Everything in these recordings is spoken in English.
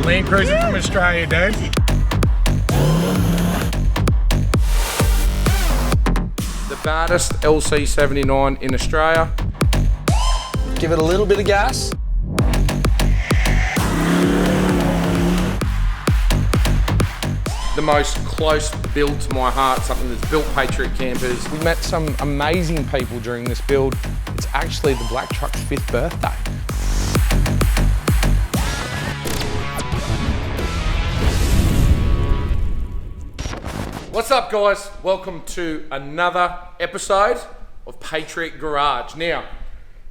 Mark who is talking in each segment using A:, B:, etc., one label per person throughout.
A: Landcruiser from Australia, dude.
B: The baddest LC79 in Australia.
C: Give it a little bit of gas.
B: The most close build to my heart, something that's built Patriot campers.
C: We met some amazing people during this build. It's actually the black truck's 5th birthday.
B: What's up, guys? Welcome to another episode of Patriot Garage. Now,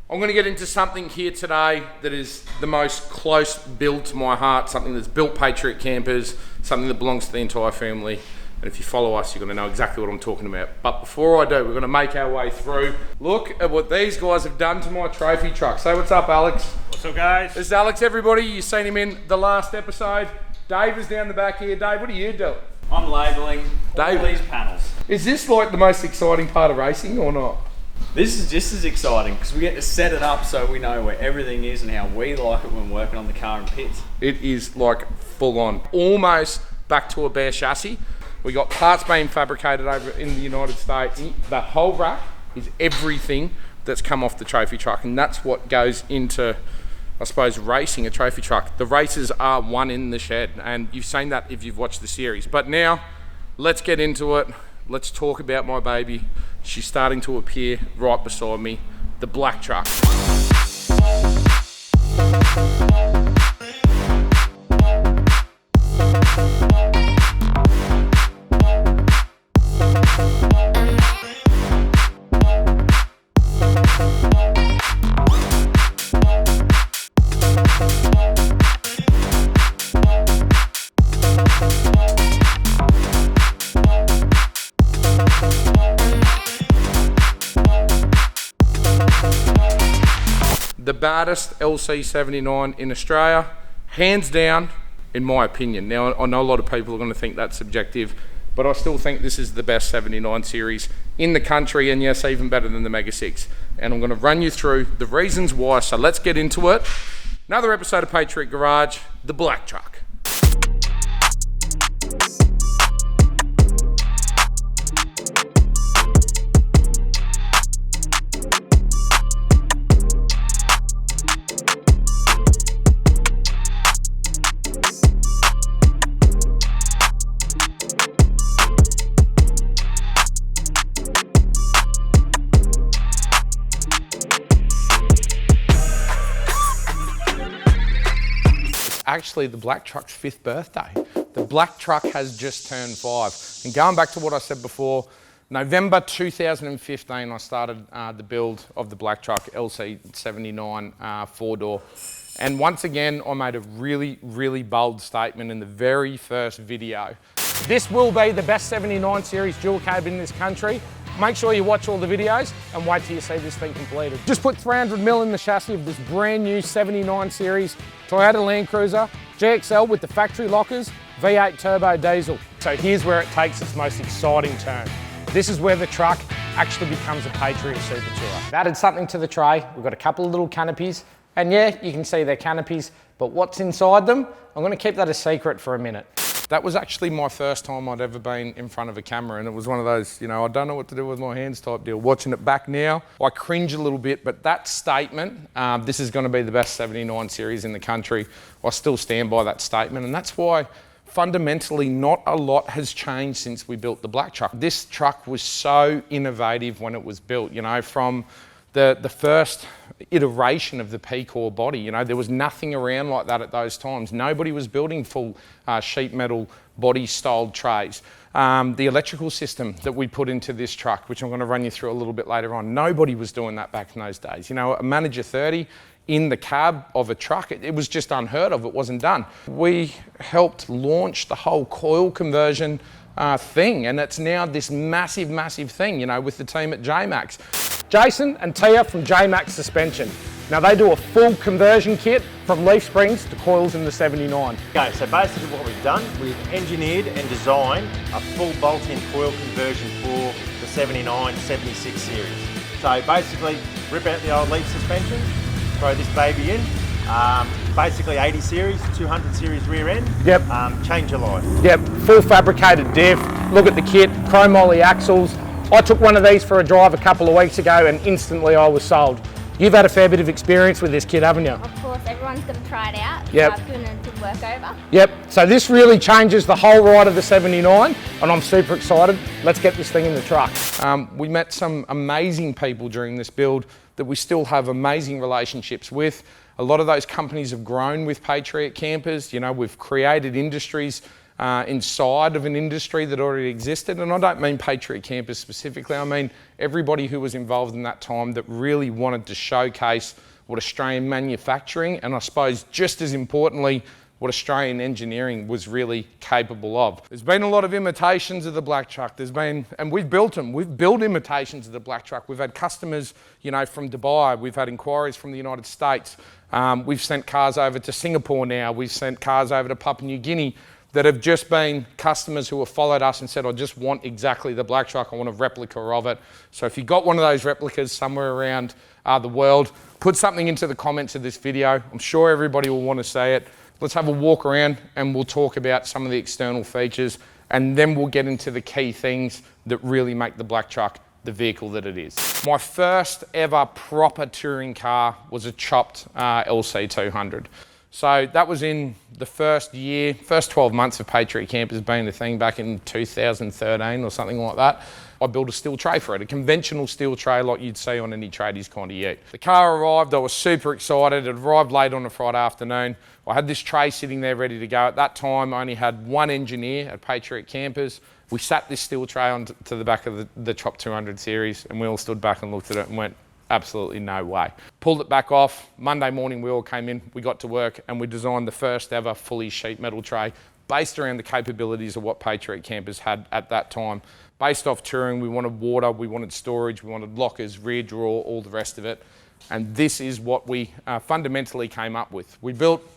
B: I'm going to get into something here today that is the most close build to my heart, something that's built Patriot campers, something that belongs to the entire family. And if you follow us, you're going to know exactly what I'm talking about. But before I do, we're going to make our way through. Look at what these guys have done to my trophy truck. Say what's up, Alex.
A: What's up, guys?
B: This is Alex, everybody. You've seen him in the last episode. Dave is down the back here. Dave, what are you doing?
D: I'm labelling
B: Dave,
D: all these panels.
B: Is this like the most exciting part of racing or not?
D: This is just as exciting because we get to set it up so we know where everything is and how we like it when working on the car in pits.
B: It is like full on, almost back to a bare chassis. We got parts being fabricated over in the United States. The whole rack is everything that's come off the trophy truck, and that's what goes into, I suppose, racing a trophy truck. The races are won in the shed, and you've seen that if you've watched the series. But now, let's get into it. Let's talk about my baby. She's starting to appear right beside me, the black truck. The baddest LC79 in Australia, hands down, in my opinion. Now, I know a lot of people are going to think that's subjective, but I still think this is the best 79 series in the country, and yes, even better than the Mega 6. And I'm going to run you through the reasons why, so let's get into it. Another episode of Patriot Garage, the black truck.
C: Actually the black truck's 5th birthday. The black truck has just turned 5. And going back to what I said before, November 2015, I started the build of the black truck, LC79 4-door. And once again, I made a really, really bold statement in the very first video. This will be the best 79 series dual cab in this country. Make sure you watch all the videos and wait till you see this thing completed. Just put 300mm in the chassis of this brand new 79 series Toyota Landcruiser GXL with the factory lockers, V8 turbo diesel. So here's where it takes its most exciting turn. This is where the truck actually becomes a Patriot Super Tourer. I've added something to the tray. We've got a couple of little canopies, and yeah, you can see they're canopies, but what's inside them, I'm gonna keep that a secret for a minute. That was actually my first time I'd ever been in front of a camera, and it was one of those, you know, I don't know what to do with my hands type deal. Watching it back now, I cringe a little bit, but that statement, this is gonna be the best 79 series in the country, I still stand by that statement, and that's why fundamentally not a lot has changed since we built the black truck. This truck was so innovative when it was built, you know, from the first iteration of the P-core body. You know, there was nothing around like that at those times. Nobody was building full sheet metal body styled trays. The electrical system that we put into this truck, which I'm going to run you through a little bit later on, nobody was doing that back in those days. You know, a Manager 30 in the cab of a truck, it was just unheard of. It wasn't done. We helped launch the whole coil conversion thing, and it's now this massive, massive thing, you know, with the team at Jmx. Jason and Tia from Jmx Suspension. Now they do a full conversion kit from leaf springs to coils in the 79.
E: Okay, so basically what we've done, we've engineered and designed a full bolt-in coil conversion for the 79-76 series. So basically, rip out the old leaf suspension, throw this baby in, Basically 80 series, 200 series rear end.
C: Yep.
E: Change your life.
C: Yep, full fabricated diff. Look at the kit, chrome ollie axles. I took one of these for a drive a couple of weeks ago and instantly I was sold. You've had a fair bit of experience with this kit, haven't you?
F: Of course, everyone's going to try it out.
C: Yep.
F: So I've given it a good work over.
C: Yep, so this really changes the whole ride of the 79 and I'm super excited. Let's get this thing in the truck. We met some amazing people during this build that we still have amazing relationships with. A lot of those companies have grown with Patriot campers. You know, we've created industries inside of an industry that already existed. And I don't mean Patriot campers specifically, I mean everybody who was involved in that time that really wanted to showcase what Australian manufacturing, and I suppose just as importantly, what Australian engineering was really capable of. There's been a lot of imitations of the black truck. There's been, and we've built them. We've built imitations of the black truck. We've had customers, you know, from Dubai. We've had inquiries from the United States. We've sent cars over to Singapore now. We've sent cars over to Papua New Guinea that have just been customers who have followed us and said, I just want exactly the black truck. I want a replica of it. So if you've got one of those replicas somewhere around the world, put something into the comments of this video. I'm sure everybody will want to see it. Let's have a walk around and we'll talk about some of the external features and then we'll get into the key things that really make the black truck the vehicle that it is. My first ever proper touring car was a chopped LC200. So that was in the first 12 months of Patriot Campers being the thing back in 2013 or something like that. I built a steel tray for it, a conventional steel tray like you'd see on any tradies kind of ute. The car arrived, I was super excited. It arrived late on a Friday afternoon. I had this tray sitting there ready to go. At that time, I only had one engineer at Patriot Campers. We sat this steel tray onto the back of the Chop 200 series and we all stood back and looked at it and went, absolutely no way. Pulled it back off. Monday morning we all came in, we got to work and we designed the first ever fully sheet metal tray based around the capabilities of what Patriot Campers had at that time. Based off touring, we wanted water, we wanted storage, we wanted lockers, rear drawer, all the rest of it. And this is what we fundamentally came up with. We built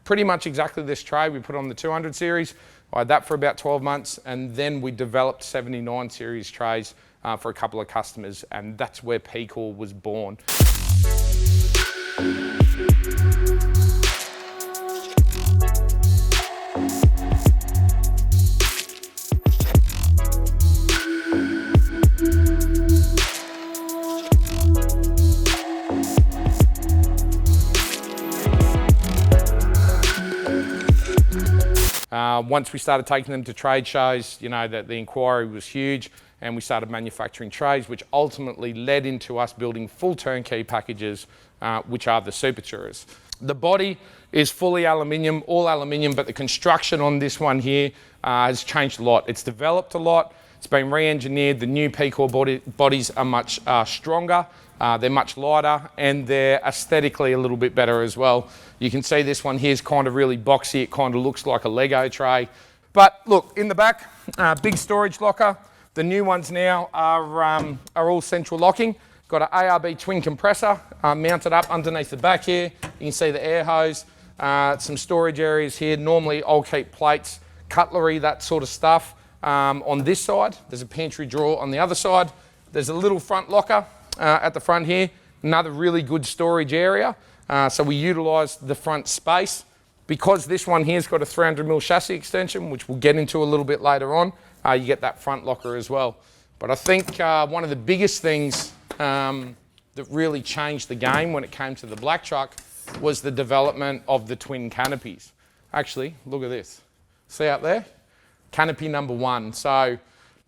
C: pretty much exactly this tray. We put on the 200 series. I had that for about 12 months and then we developed 79 series trays for a couple of customers and that's where P-Core was born. Once we started taking them to trade shows, you know, the inquiry was huge and we started manufacturing trays, which ultimately led into us building full turnkey packages, which are the Super Tourers. The body is fully aluminium, all aluminium, but the construction on this one here has changed a lot. It's developed a lot, it's been re-engineered. The new P-Core bodies are much stronger, they're much lighter, and they're aesthetically a little bit better as well. You can see this one here is kind of really boxy, it kind of looks like a Lego tray. But look, in the back, big storage locker. The new ones now are all central locking. Got an ARB twin compressor mounted up underneath the back here. You can see the air hose, some storage areas here. Normally I'll keep plates, cutlery, that sort of stuff on this side. There's a pantry drawer on the other side. There's a little front locker at the front here. Another really good storage area. So we utilise the front space. Because this one here's got a 300mm chassis extension, which we'll get into a little bit later on, you get that front locker as well. But I think one of the biggest things that really changed the game when it came to the black truck was the development of the twin canopies. Actually, look at this. See out there? Canopy number 1. So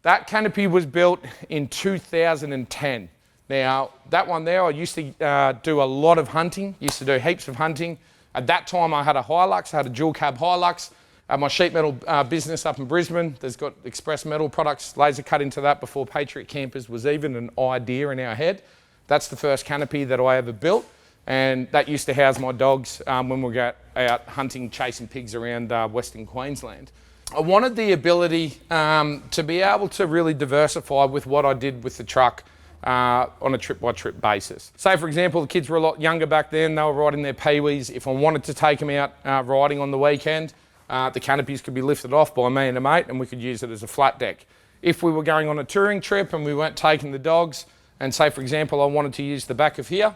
C: that canopy was built in 2010. Now, that one there, I used to do a lot of hunting, used to do heaps of hunting. At that time, I had a Hilux, I had a dual cab Hilux. At my sheet metal business up in Brisbane, there's got express metal products, laser cut into that before Patriot Campers was even an idea in our head. That's the first canopy that I ever built. And that used to house my dogs when we got out hunting, chasing pigs around Western Queensland. I wanted the ability to be able to really diversify with what I did with the truck on a trip-by-trip basis. Say, for example, the kids were a lot younger back then, they were riding their peewees. If I wanted to take them out riding on the weekend, the canopies could be lifted off by me and a mate and we could use it as a flat deck. If we were going on a touring trip and we weren't taking the dogs, and say, for example, I wanted to use the back of here,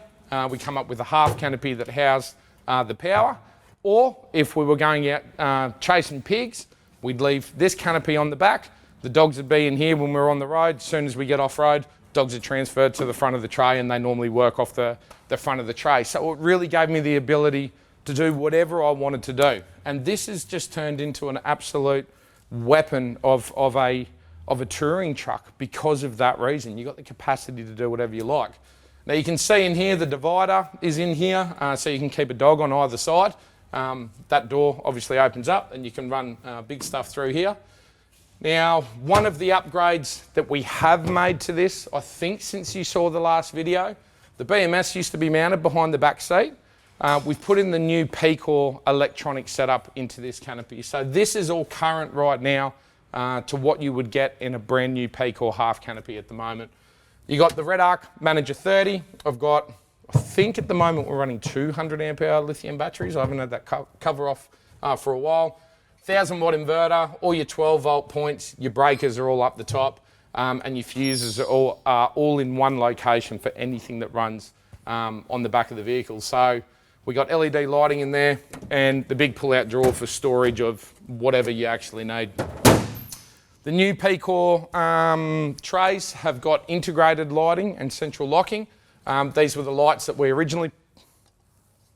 C: we come up with a half canopy that housed the power. Or if we were going out chasing pigs, we'd leave this canopy on the back. The dogs would be in here when we're on the road. As soon as we get off road, dogs are transferred to the front of the tray and they normally work off the front of the tray. So it really gave me the ability to do whatever I wanted to do. And this has just turned into an absolute weapon of a touring truck because of that reason. You've got the capacity to do whatever you like. Now you can see in here the divider is in here, so you can keep a dog on either side. That door obviously opens up and you can run big stuff through here. Now, one of the upgrades that we have made to this, I think since you saw the last video, the BMS used to be mounted behind the back seat. We've put in the new P-Core electronic setup into this canopy. So this is all current right now to what you would get in a brand new P-Core half canopy at the moment. You got the Redarc Manager 30. I've got, I think at the moment we're running 200 amp hour lithium batteries. I haven't had that cover off for a while. 1000 watt inverter, all your 12 volt points, your breakers are all up the top, and your fuses are all in one location for anything that runs on the back of the vehicle. So we got LED lighting in there and the big pull out drawer for storage of whatever you actually need. The new P-Core trays have got integrated lighting and central locking. These were the lights that we originally,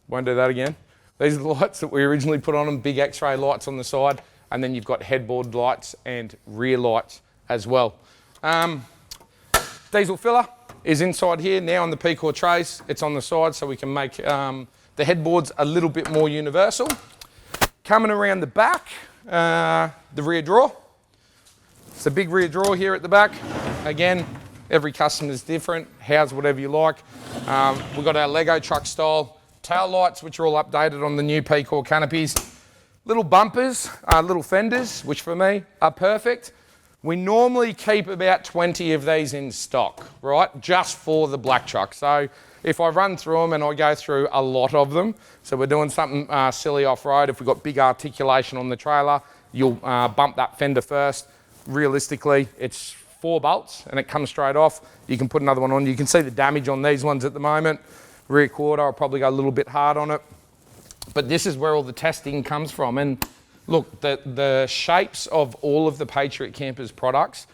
C: won't do that again. These are the lights that we originally put on them, big X-ray lights on the side, and then you've got headboard lights and rear lights as well. Diesel filler is inside here now on the P-Core trays. It's on the side so we can make the headboards a little bit more universal. Coming around the back, the rear drawer. It's a big rear drawer here at the back. Again, every customer's different, house whatever you like. We've got our Lego truck style tail lights, which are all updated on the new P-Core canopies. Little bumpers, little fenders, which for me are perfect. We normally keep about 20 of these in stock, right? Just for the black truck. So if I run through them and I go through a lot of them, so we're doing something silly off-road, if we've got big articulation on the trailer, you'll bump that fender first. Realistically, it's 4 bolts and it comes straight off. You can put another one on. You can see the damage on these ones at the moment. Rear quarter, I'll probably go a little bit hard on it. But this is where all the testing comes from. And look, the shapes of all of the Patriot Campers products,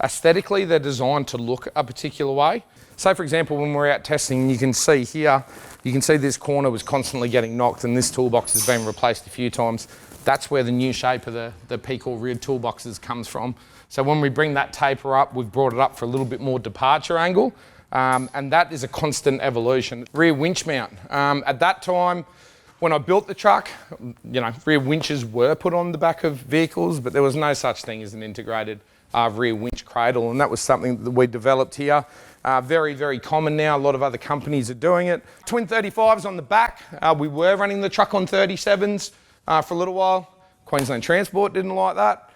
C: aesthetically, they're designed to look a particular way. So for example, when we're out testing, you can see here, you can see this corner was constantly getting knocked and this toolbox has been replaced a few times. That's where the new shape of the P-Core rear toolboxes comes from. So when we bring that taper up, we've brought it up for a little bit more departure angle. And that is a constant evolution. Rear winch mount. At that time, when I built the truck, you know, rear winches were put on the back of vehicles, but there was no such thing as an integrated rear winch cradle, and that was something that we developed here. Very, very common now. A lot of other companies are doing it. Twin 35s on the back. We were running the truck on 37s for a little while. Queensland Transport didn't like that.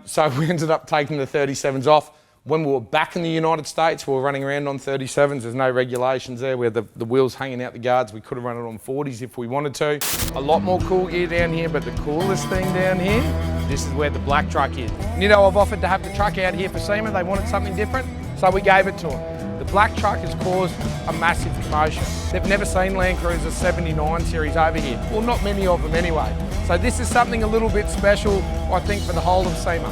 C: So we ended up taking the 37s off. When we were back in the United States, we were running around on 37s. There's no regulations there. We had the wheels hanging out the guards. We could have run it on 40s if we wanted to. A lot more cool gear down here, but the coolest thing down here, this is where the black truck is. You know, I've offered to have the truck out here for SEMA. They wanted something different, so we gave it to them. The black truck has caused a massive commotion. They've never seen Landcruiser 79 series over here. Well, not many of them anyway. So this is something a little bit special, I think, for the whole of SEMA.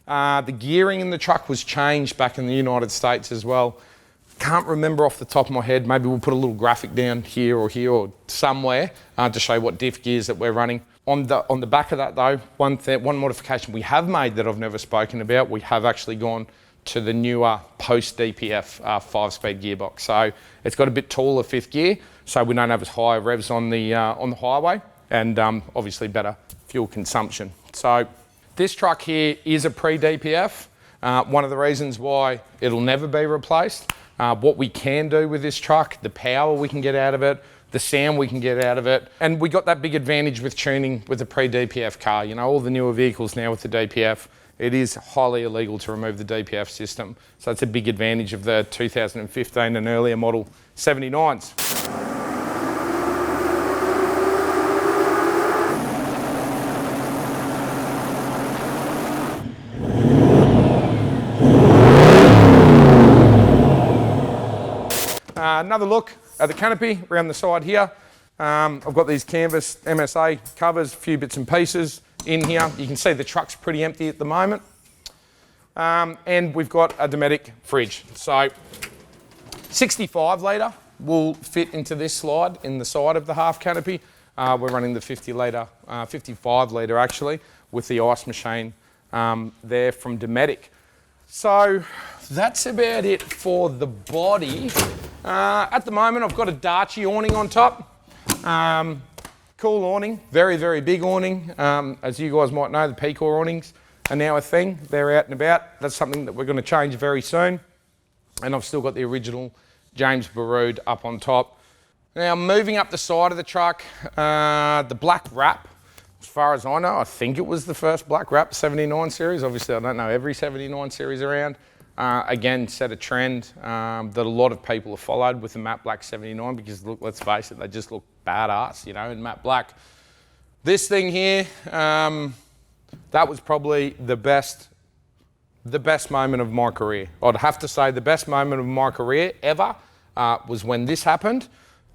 C: The gearing in the truck was changed back in the United States as well. Can't remember off the top of my head. Maybe we'll put a little graphic down here or somewhere to show what diff gears that we're running. On the back of that though, one modification we have made that I've never spoken about, we have actually gone to the newer post-DPF 5-speed gearbox. So it's got a bit taller 5th gear, so we don't have as high revs on the highway, and obviously better fuel consumption. So this truck here is a pre-DPF. One of the reasons why it'll never be replaced. What we can do with this truck, the power we can get out of it, the sound we can get out of it. And we got that big advantage with tuning with a pre-DPF car. You know, all the newer vehicles now with the DPF, it is highly illegal to remove the DPF system. So it's a big advantage of the 2015 and earlier model 79s. Another look at the canopy around the side here. I've got these canvas MSA covers, a few bits and pieces in here. You can see the truck's pretty empty at the moment. And we've got a Deadening fridge. So 65 litre will fit into this slide in the side of the half canopy. We're running the 55 litre actually, with the ice machine there from Deadening. So that's about it for the body. At the moment, I've got a Darchie awning on top. Cool awning, very, very big awning. As you guys might know, the P-Core awnings are now a thing. They're out and about. That's something that we're going to change very soon. And I've still got the original James Baroud up on top. Now, moving up the side of the truck, the black wrap, as far as I know, I think it was the first black wrap 79 series. Obviously, I don't know every 79 series around. Again, set a trend that a lot of people have followed with the matte black 79 because, look, let's face it, they just look badass, you know, in matte black. This thing here, that was probably the best moment of my career. I'd have to say the best moment of my career ever was when this happened.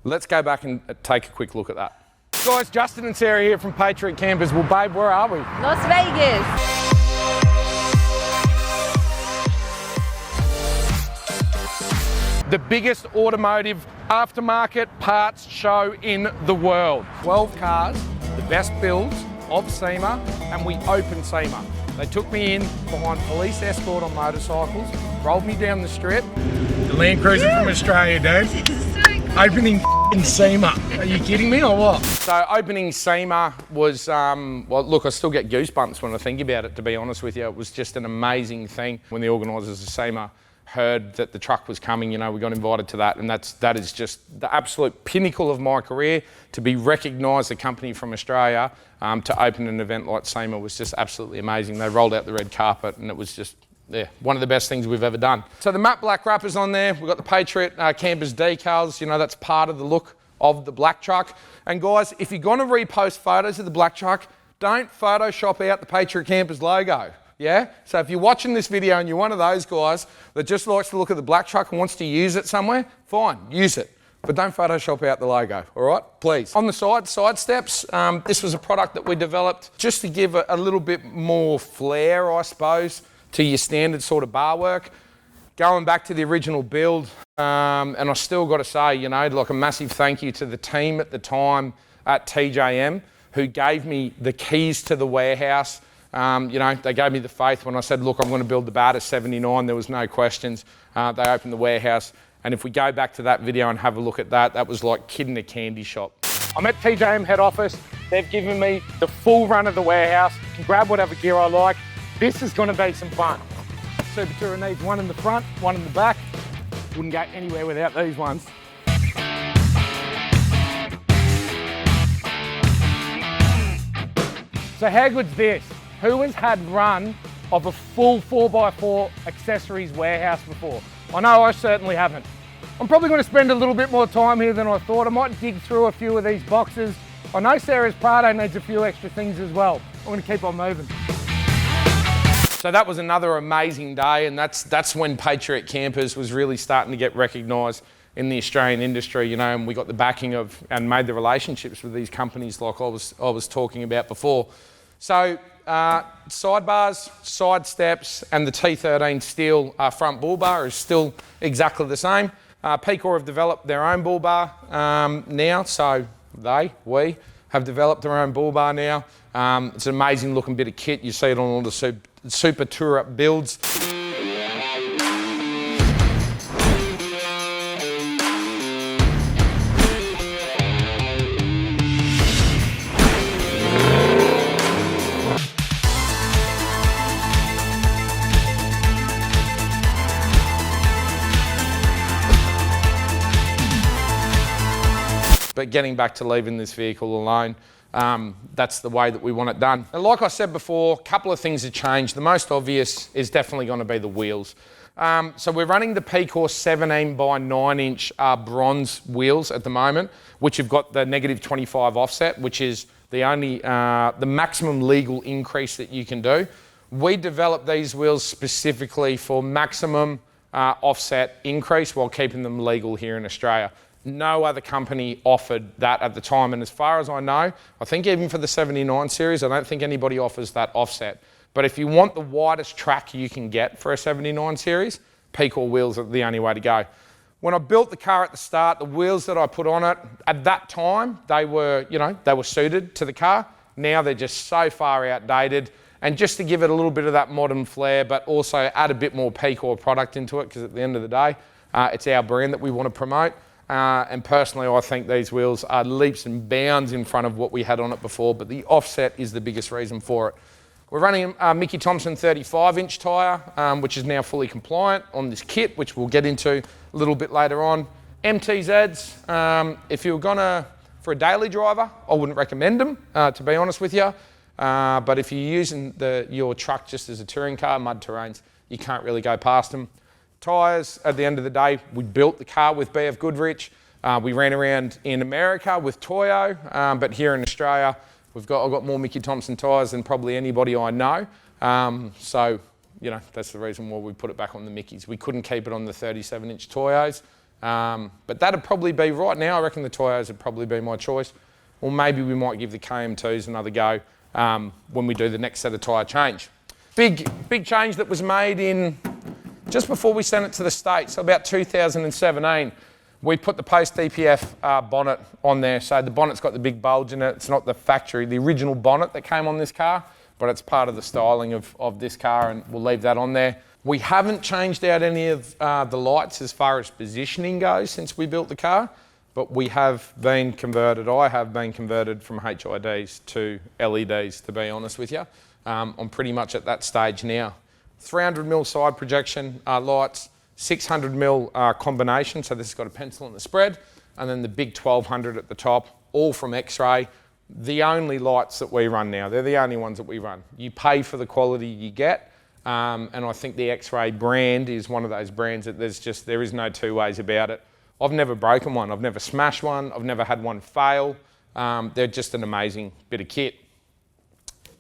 C: Let's go back and take a quick look at that. Guys, Justin and Sarah here from Patriot Campers. Well, babe, where are we?
F: Las Vegas.
C: The biggest automotive aftermarket parts show in the world. 12 cars, the best builds of SEMA, and we opened SEMA. They took me in behind police escort on motorcycles, rolled me down the strip.
A: The Landcruiser from Australia, dude. Opening SEMA. Are you kidding me or what?
C: So opening SEMA was, well, look, I still get goosebumps when I think about it, to be honest with you. It was just an amazing thing when the organisers of SEMA heard that the truck was coming. You know, we got invited to that, and that is just the absolute pinnacle of my career. To be recognised, a company from Australia, to open an event like SEMA was just absolutely amazing. They rolled out the red carpet, and it was just, yeah, one of the best things we've ever done. So the matte black wrapper's on there. We've got the Patriot Campers decals. You know, that's part of the look of the black truck. And guys, if you're gonna repost photos of the black truck, don't Photoshop out the Patriot Campers logo. Yeah? So if you're watching this video and you're one of those guys that just likes to look at the black truck and wants to use it somewhere, fine, use it. But don't Photoshop out the logo, all right? Please. On the side steps, this was a product that we developed just to give a little bit more flair, I suppose, to your standard sort of bar work. Going back to the original build, and I still got to say, you know, like a massive thank you to the team at the time at TJM who gave me the keys to the warehouse. You know, they gave me the faith when I said, look, I'm going to build the Bata 79. There was no questions. They opened the warehouse. And if we go back to that video and have a look at that, that was like kid in a candy shop. I'm at TJM head office. They've given me the full run of the warehouse. I can grab whatever gear I like. This is going to be some fun. Super Tourer needs one in the front, one in the back. Wouldn't go anywhere without these ones. So how good's this? Who has had run of a full 4x4 accessories warehouse before? I know I certainly haven't. I'm probably going to spend a little bit more time here than I thought. I might dig through a few of these boxes. I know Sarah's Prado needs a few extra things as well. I'm going to keep on moving. So that was another amazing day, and that's when Patriot Campers was really starting to get recognised in the Australian industry, you know, and we got the backing of and made the relationships with these companies like I was talking about before. So sidebars, side steps, and the T13 steel front bull bar is still exactly the same. P-Core have developed their own bull bar now, so we have developed their own bull bar now. It's an amazing looking bit of kit. You see it on all the Super Tourer builds. But getting back to leaving this vehicle alone, that's the way that we want it done. And like I said before, a couple of things have changed. The most obvious is definitely going to be the wheels. So we're running the P-Core 17 by 9 inch bronze wheels at the moment, which have got the -25 offset, which is the only, the maximum legal increase that you can do. We developed these wheels specifically for maximum offset increase while keeping them legal here in Australia. No other company offered that at the time, and as far as I know, I think even for the 79 series, I don't think anybody offers that offset. But if you want the widest track you can get for a 79 series, P-Core wheels are the only way to go. When I built the car at the start, the wheels that I put on it, at that time, they were suited to the car. Now they're just so far outdated. And just to give it a little bit of that modern flair, but also add a bit more P-Core product into it, because at the end of the day, it's our brand that we want to promote. And personally, I think these wheels are leaps and bounds in front of what we had on it before, but the offset is the biggest reason for it. We're running a Mickey Thompson 35-inch tyre, which is now fully compliant on this kit, which we'll get into a little bit later on. MTZs, if you're for a daily driver, I wouldn't recommend them, to be honest with you. But if you're using your truck just as a touring car, mud terrains, you can't really go past them. Tyres, at the end of the day, we built the car with BF Goodrich. We ran around in America with Toyo, but here in Australia, I've got more Mickey Thompson tyres than probably anybody I know. So, that's the reason why we put it back on the Mickeys. We couldn't keep it on the 37-inch Toyos. But that'd probably be, right now, I reckon the Toyos would probably be my choice. Or maybe we might give the KM2s another go when we do the next set of tyre change. Big change that was made in just before we sent it to the States, so about 2017, we put the post DPF bonnet on there. So the bonnet's got the big bulge in it. It's not the factory, the original bonnet that came on this car, but it's part of the styling of this car, and we'll leave that on there. We haven't changed out any of the lights as far as positioning goes since we built the car, but we have been converted, I have been converted from HIDs to LEDs, to be honest with you. I'm pretty much at that stage now. 300mm side projection lights, 600mm combination, so this has got a pencil and the spread, and then the big 1200 at the top, all from X-Ray. The only lights that we run now, they're the only ones that we run. You pay for the quality you get, and I think the X-Ray brand is one of those brands that there is no two ways about it. I've never broken one, I've never smashed one, I've never had one fail. They're just an amazing bit of kit.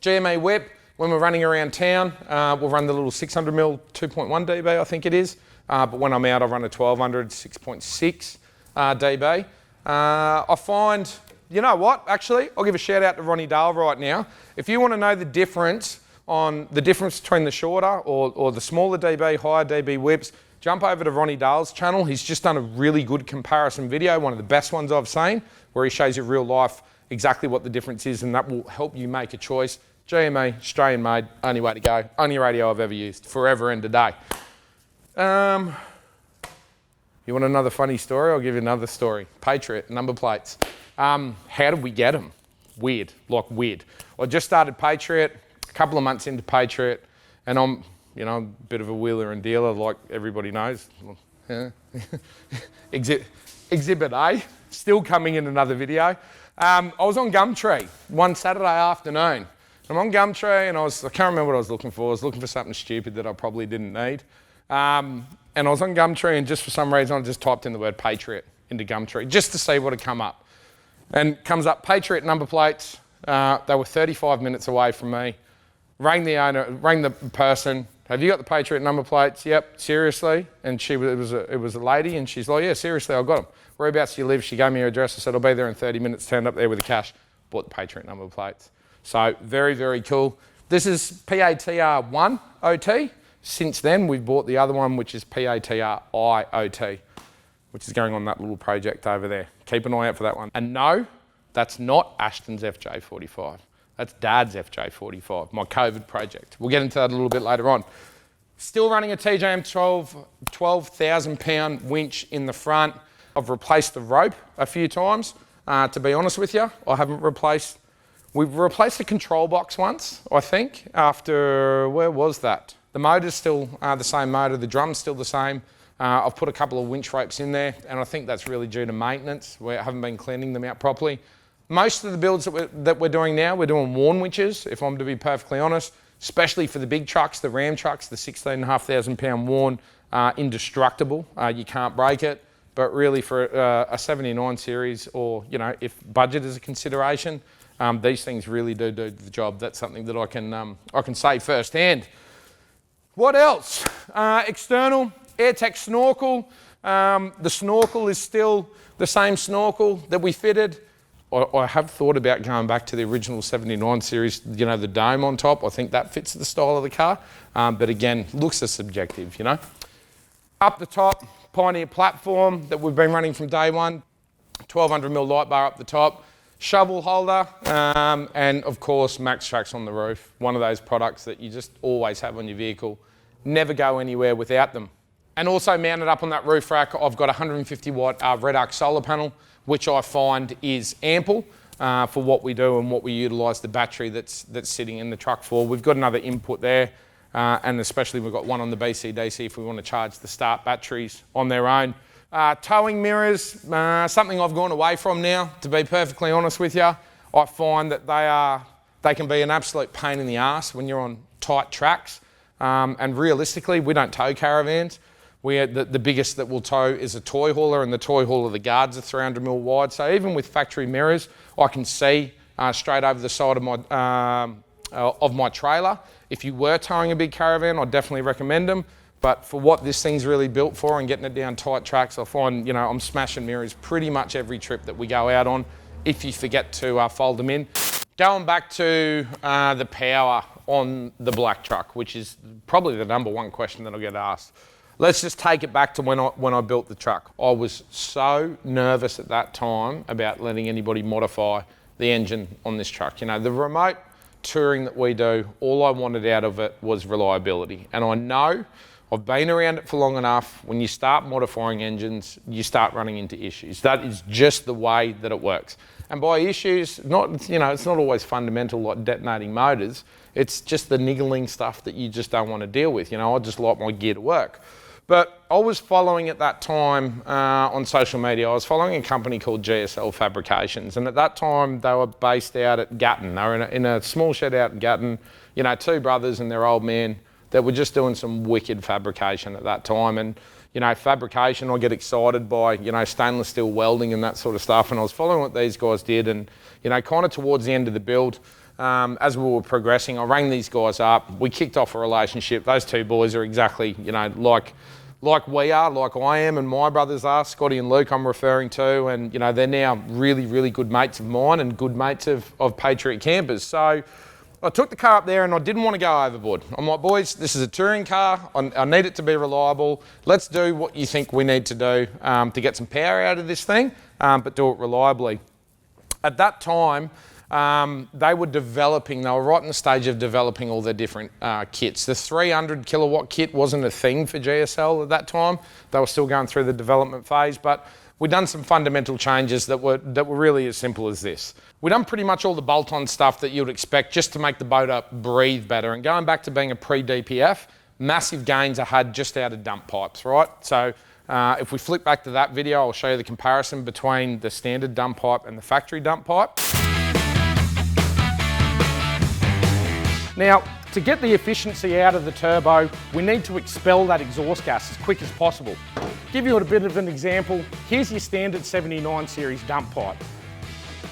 C: GMA whip, when we're running around town, we'll run the little 600mm 2.1 dB, I think it is. But when I'm out, I run a 1200 6.6 dB. I find, you know what, actually, I'll give a shout out to Ronnie Dale right now. If you want to know the difference between the shorter or the smaller dB, higher dB whips, jump over to Ronnie Dale's channel. He's just done a really good comparison video, one of the best ones I've seen, where he shows you real life exactly what the difference is, and that will help you make a choice. GME, Australian made, only way to go, only radio I've ever used, forever and a day. You want another funny story? I'll give you another story. Patriot, number plates. How did we get them? Weird, like weird. I just started Patriot, a couple of months into Patriot, and I'm, a bit of a wheeler and dealer, like everybody knows. Exhibit A, still coming in another video. I was on Gumtree one Saturday afternoon. I'm on Gumtree and I can't remember what I was looking for. I was looking for something stupid that I probably didn't need. And I was on Gumtree, and just for some reason I just typed in the word Patriot into Gumtree just to see what had come up. And comes up Patriot number plates. They were 35 minutes away from me. Rang the owner, rang the person. Have you got the Patriot number plates? Yep, seriously. And it was a lady, and she's like, yeah, seriously, I've got them. Whereabouts do you live? She gave me her address. I said, I'll be there in 30 minutes. Turned up there with the cash. Bought the Patriot number plates. So very, very cool. This is PATR1 OT. Since then, we've bought the other one, which is PATR IOT, which is going on that little project over there. Keep an eye out for that one. And no, that's not Ashton's FJ45. That's Dad's FJ45, my COVID project. We'll get into that a little bit later on. Still running a TJM 12,000 pound winch in the front. I've replaced the rope a few times. To be honest with you, we've replaced the control box once, I think, where was that? The motor's still the same motor, the drum's still the same. I've put a couple of winch ropes in there, and I think that's really due to maintenance. We haven't been cleaning them out properly. Most of the builds that we're doing now, we're doing worn winches, if I'm to be perfectly honest, especially for the big trucks, the Ram trucks, the 16,500 pound worn, indestructible. You can't break it. But really for a 79 series, or if budget is a consideration, these things really do the job. That's something that I can say firsthand. What else? External AirTech Snorkel. The Snorkel is still the same snorkel that we fitted. I have thought about going back to the original 79 series, you know, the dome on top. I think that fits the style of the car. But again, looks are subjective, you know. Up the top, Pioneer platform that we've been running from day one. 1200mm light bar up the top. Shovel holder, and of course, Max Tracks on the roof. One of those products that you just always have on your vehicle. Never go anywhere without them. And also mounted up on that roof rack, I've got a 150 watt Redarc solar panel, which I find is ample for what we do and what we utilise the battery that's sitting in the truck for. We've got another input there, and especially we've got one on the BCDC if we want to charge the start batteries on their own. Towing mirrors, something I've gone away from now, to be perfectly honest with you. I find that they can be an absolute pain in the arse when you're on tight tracks, and realistically, we don't tow caravans. The biggest that we'll tow is a toy hauler, and the toy hauler, the guards are 300mm wide. So even with factory mirrors, I can see straight over the side of my trailer. If you were towing a big caravan, I'd definitely recommend them. But for what this thing's really built for and getting it down tight tracks, I find, you know, I'm smashing mirrors pretty much every trip that we go out on, if you forget to fold them in. Going back to the power on the black truck, which is probably the #1 question that I get asked. Let's just take it back to when I built the truck. I was so nervous at that time about letting anybody modify the engine on this truck. You know, the remote touring that we do, all I wanted out of it was reliability. And I know, I've been around it for long enough, when you start modifying engines, you start running into issues. That is just the way that it works. And by issues, it's not always fundamental like detonating motors. It's just the niggling stuff that you just don't want to deal with. You know, I just like my gear to work. But I was following at that time on social media, I was following a company called GSL Fabrications. And at that time, they were based out at Gatton. They were in a small shed out in Gatton, you know, two brothers and their old man that were just doing some wicked fabrication at that time. And, you know, fabrication, I get excited by, you know, stainless steel welding and that sort of stuff. And I was following what these guys did. And, you know, kind of towards the end of the build, as we were progressing, I rang these guys up. We kicked off a relationship. Those two boys are exactly, you know, like we are, like I am and my brothers are, Scotty and Luke I'm referring to, and you know, they're now really, really good mates of mine and good mates of Patriot campers. So I took the car up there and I didn't want to go overboard. I'm like, boys, this is a touring car, I need it to be reliable. Let's do what you think we need to do to get some power out of this thing, but do it reliably. At that time, they were right in the stage of developing all their different kits. The 300 kilowatt kit wasn't a thing for GSL at that time. They were still going through the development phase, but we'd done some fundamental changes that were really as simple as this. We'd done pretty much all the bolt-on stuff that you'd expect just to make the boat breathe better. And going back to being a pre-DPF, massive gains are had just out of dump pipes, right? So if we flick back to that video, I'll show you the comparison between the standard dump pipe and the factory dump pipe. Now, to get the efficiency out of the turbo, we need to expel that exhaust gas as quick as possible. Give you a bit of an example, here's your standard 79 series dump pipe.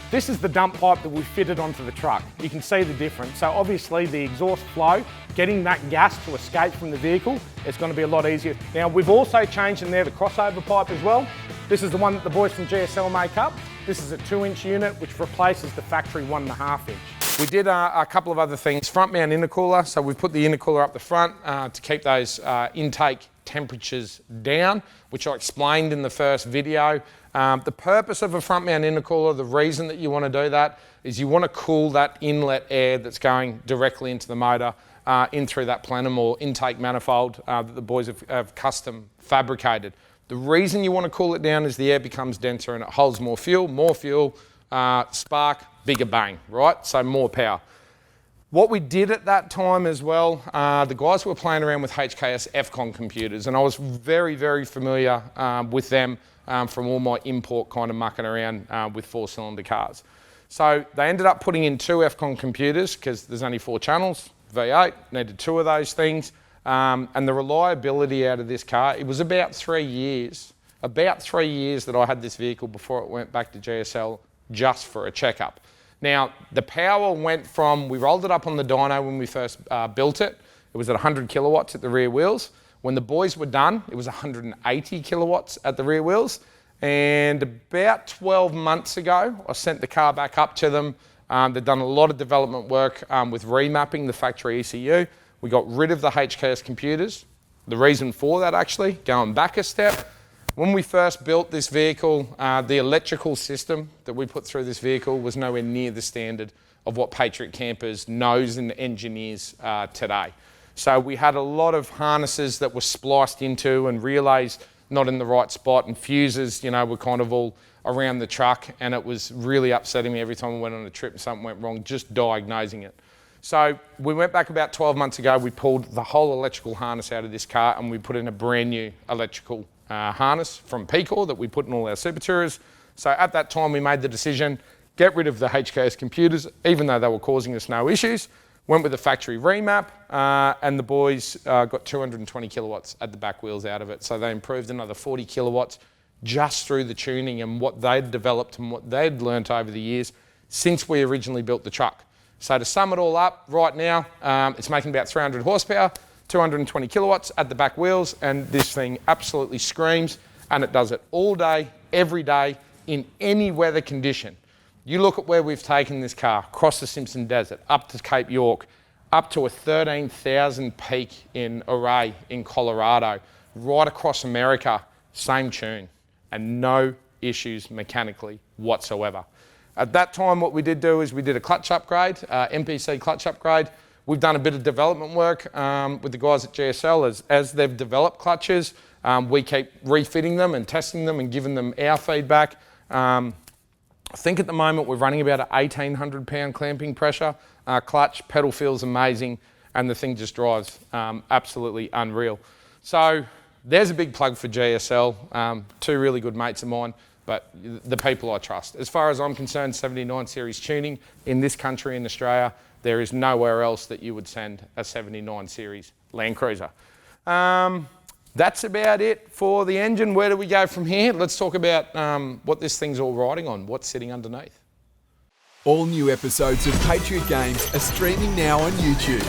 C: This is the dump pipe that we fitted onto the truck. You can see the difference. So obviously the exhaust flow, getting that gas to escape from the vehicle, it's going to be a lot easier. Now we've also changed in there the crossover pipe as well. This is the one that the boys from GSL make up. This is a 2-inch unit which replaces the factory 1.5 inch. We did a couple of other things. Front mount intercooler, so we've put the intercooler up the front to keep those intake temperatures down, which I explained in the first video. The purpose of a front mount intercooler, the reason that you want to do that is you want to cool that inlet air that's going directly into the motor in through that plenum or intake manifold that the boys have custom fabricated. The reason you want to cool it down is the air becomes denser and it holds more fuel, spark, bigger bang, right? So more power. What we did at that time as well, the guys were playing around with HKS FCON computers, and I was very, very familiar with them from all my import kind of mucking around with 4-cylinder cars. So they ended up putting in 2 FCON computers because there's only 4 channels, V8, needed 2 of those things. And the reliability out of this car, it was about 3 years that I had this vehicle before it went back to GSL just for a checkup. Now, the power went from, we rolled it up on the dyno when we first built it. It was at 100 kilowatts at the rear wheels. When the boys were done, it was 180 kilowatts at the rear wheels. And about 12 months ago, I sent the car back up to them. They've done a lot of development work with remapping the factory ECU. We got rid of the HKS computers. The reason for that, actually, going back a step, when we first built this vehicle, the electrical system that we put through this vehicle was nowhere near the standard of what Patriot Campers knows and engineers today. So we had a lot of harnesses that were spliced into and relays not in the right spot, and fuses, you know, were kind of all around the truck, and it was really upsetting me every time I went on a trip and something went wrong, just diagnosing it. So we went back about 12 months ago, we pulled the whole electrical harness out of this car and we put in a brand new electrical harness from Pecor that we put in all our Super Tourers. So at that time we made the decision, get rid of the HKS computers, even though they were causing us no issues. Went with the factory remap, and the boys got 220 kilowatts at the back wheels out of it. So they improved another 40 kilowatts just through the tuning and what they'd developed and what they'd learnt over the years since we originally built the truck. So to sum it all up, right now, it's making about 300 horsepower, 220 kilowatts at the back wheels, and this thing absolutely screams, and it does it all day, every day, in any weather condition. You look at where we've taken this car, across the Simpson Desert, up to Cape York, up to a 13,000 peak in Array in Colorado, right across America, same tune, and no issues mechanically whatsoever. At that time, what we did do is we did a clutch upgrade, MPC clutch upgrade. We've done a bit of development work with the guys at GSL as they've developed clutches. We keep refitting them and testing them and giving them our feedback. I think at the moment we're running about an 1,800 pound clamping pressure clutch. Pedal feels amazing, and the thing just drives absolutely unreal. So there's a big plug for GSL, two really good mates of mine, but the people I trust. As far as I'm concerned, 79 series tuning in this country, in Australia, there is nowhere else that you would send a 79 series Landcruiser. That's about it for the engine. Where do we go from here? Let's talk about what this thing's all riding on, what's sitting underneath.
G: All new episodes of Patriot Games are streaming now on YouTube.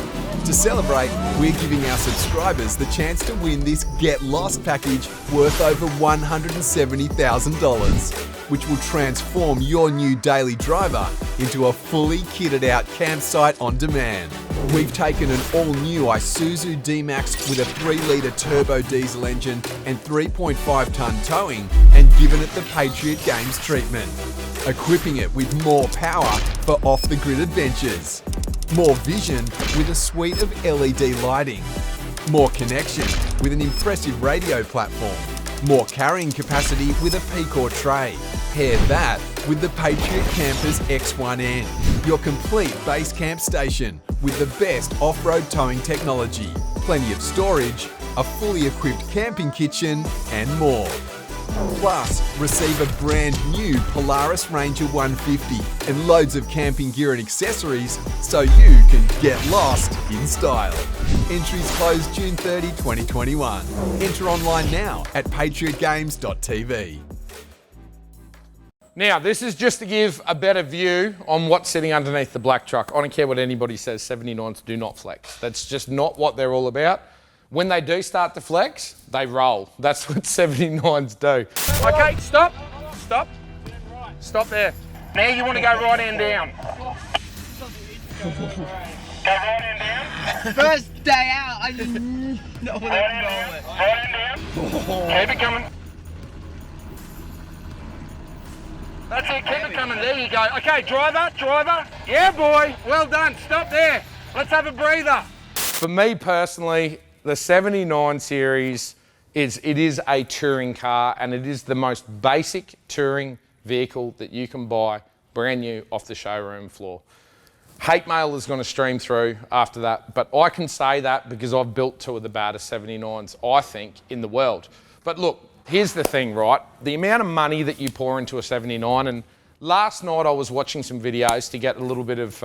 G: To celebrate, we're giving our subscribers the chance to win this Get Lost package worth over $170,000, which will transform your new daily driver into a fully kitted out campsite on demand. We've taken an all-new Isuzu D-Max with a 3-litre turbo diesel engine and 3.5 tonne towing and given it the Patriot Games treatment, equipping it with more power for off-the-grid adventures, more vision with a suite of LED lighting, more connection with an impressive radio platform, more carrying capacity with a Pecor tray. Pair that with the Patriot Campers X1N, your complete base camp station with the best off-road towing technology, plenty of storage, a fully equipped camping kitchen, and more. Plus, receive a brand new Polaris Ranger 150 and loads of camping gear and accessories so you can get lost in style. Entries close June 30, 2021. Enter online now at patriotgames.tv.
C: Now, this is just to give a better view on what's sitting underneath the black truck. I don't care what anybody says, 79s do not flex. That's just not what they're all about. When they do start to flex, they roll. That's what 79s do. Okay, stop. Stop. Stop there. Now you want to go right hand down. Go right hand down.
H: First day out, I just know what
C: Right hand down. Keep it coming. That's it, keep it coming. There you go. Okay, driver. Yeah, boy. Well done. Stop there. Let's have a breather. For me personally, the 79 series is a touring car, and it is the most basic touring vehicle that you can buy brand new off the showroom floor. Hate mail is going to stream through after that, but I can say that because I've built two of the baddest 79s, I think, in the world. But look, here's the thing, right? The amount of money that you pour into a 79, and last night I was watching some videos to get a little bit of,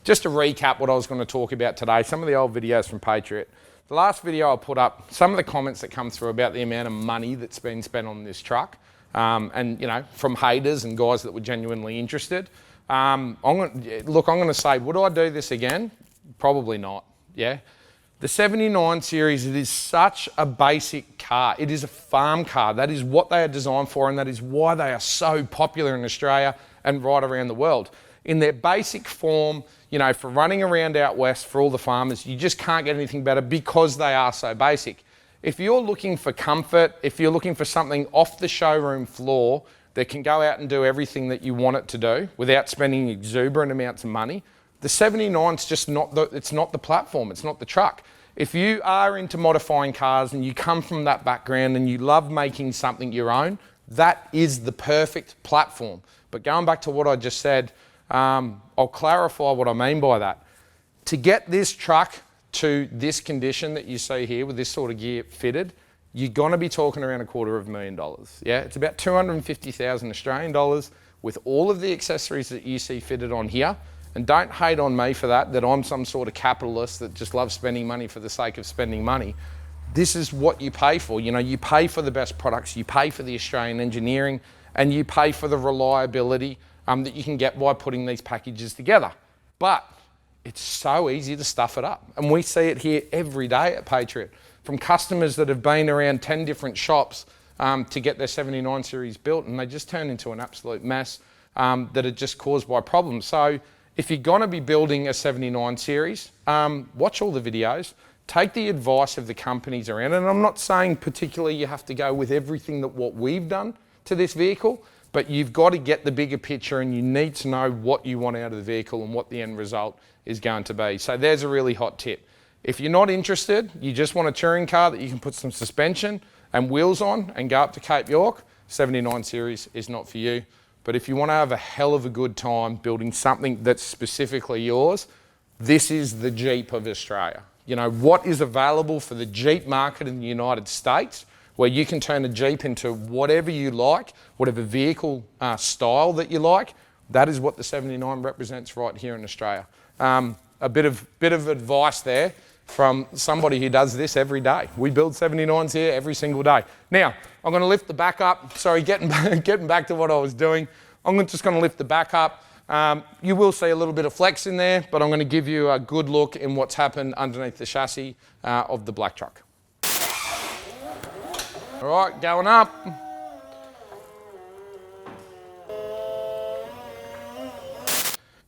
C: just to recap what I was going to talk about today, some of the old videos from Patriot. The last video I put up, some of the comments that come through about the amount of money that's been spent on this truck, and you know, from haters and guys that were genuinely interested. I'm going to say, would I do this again? Probably not, yeah? The 79 series, it is such a basic car. It is a farm car. That is what they are designed for, and that is why they are so popular in Australia and right around the world. In their basic form, you know, for running around out west for all the farmers, you just can't get anything better because they are so basic. If you're looking for comfort, if you're looking for something off the showroom floor that can go out and do everything that you want it to do without spending exuberant amounts of money, the 79's just not it's not the platform, it's not the truck. If you are into modifying cars and you come from that background and you love making something your own, that is the perfect platform. But going back to what I just said, I'll clarify what I mean by that. To get this truck to this condition that you see here with this sort of gear fitted, you're gonna be talking around $250,000. Yeah, it's about 250,000 Australian dollars with all of the accessories that you see fitted on here. And don't hate on me for that I'm some sort of capitalist that just loves spending money for the sake of spending money. This is what you pay for. You know, you pay for the best products, you pay for the Australian engineering, and you pay for the reliability that you can get by putting these packages together. But it's so easy to stuff it up. And we see it here every day at Patriot, from customers that have been around 10 different shops to get their 79 series built, and they just turn into an absolute mess that are just caused by problems. So if you're gonna be building a 79 series, watch all the videos, take the advice of the companies around, and I'm not saying particularly you have to go with everything that what we've done to this vehicle, but you've got to get the bigger picture and you need to know what you want out of the vehicle and what the end result is going to be. So there's a really hot tip. If you're not interested, you just want a touring car that you can put some suspension and wheels on and go up to Cape York, 79 series is not for you. But if you want to have a hell of a good time building something that's specifically yours, this is the Jeep of Australia. You know, what is available for the Jeep market in the United States, where you can turn a Jeep into whatever you like, whatever vehicle style that you like, that is what the 79 represents right here in Australia. A bit of advice there from somebody who does this every day. We build 79s here every single day. Now, I'm gonna lift the back up. Sorry, getting back to what I was doing. I'm just gonna lift the back up. You will see a little bit of flex in there, but I'm gonna give you a good look in what's happened underneath the chassis of the black truck. All right, going up.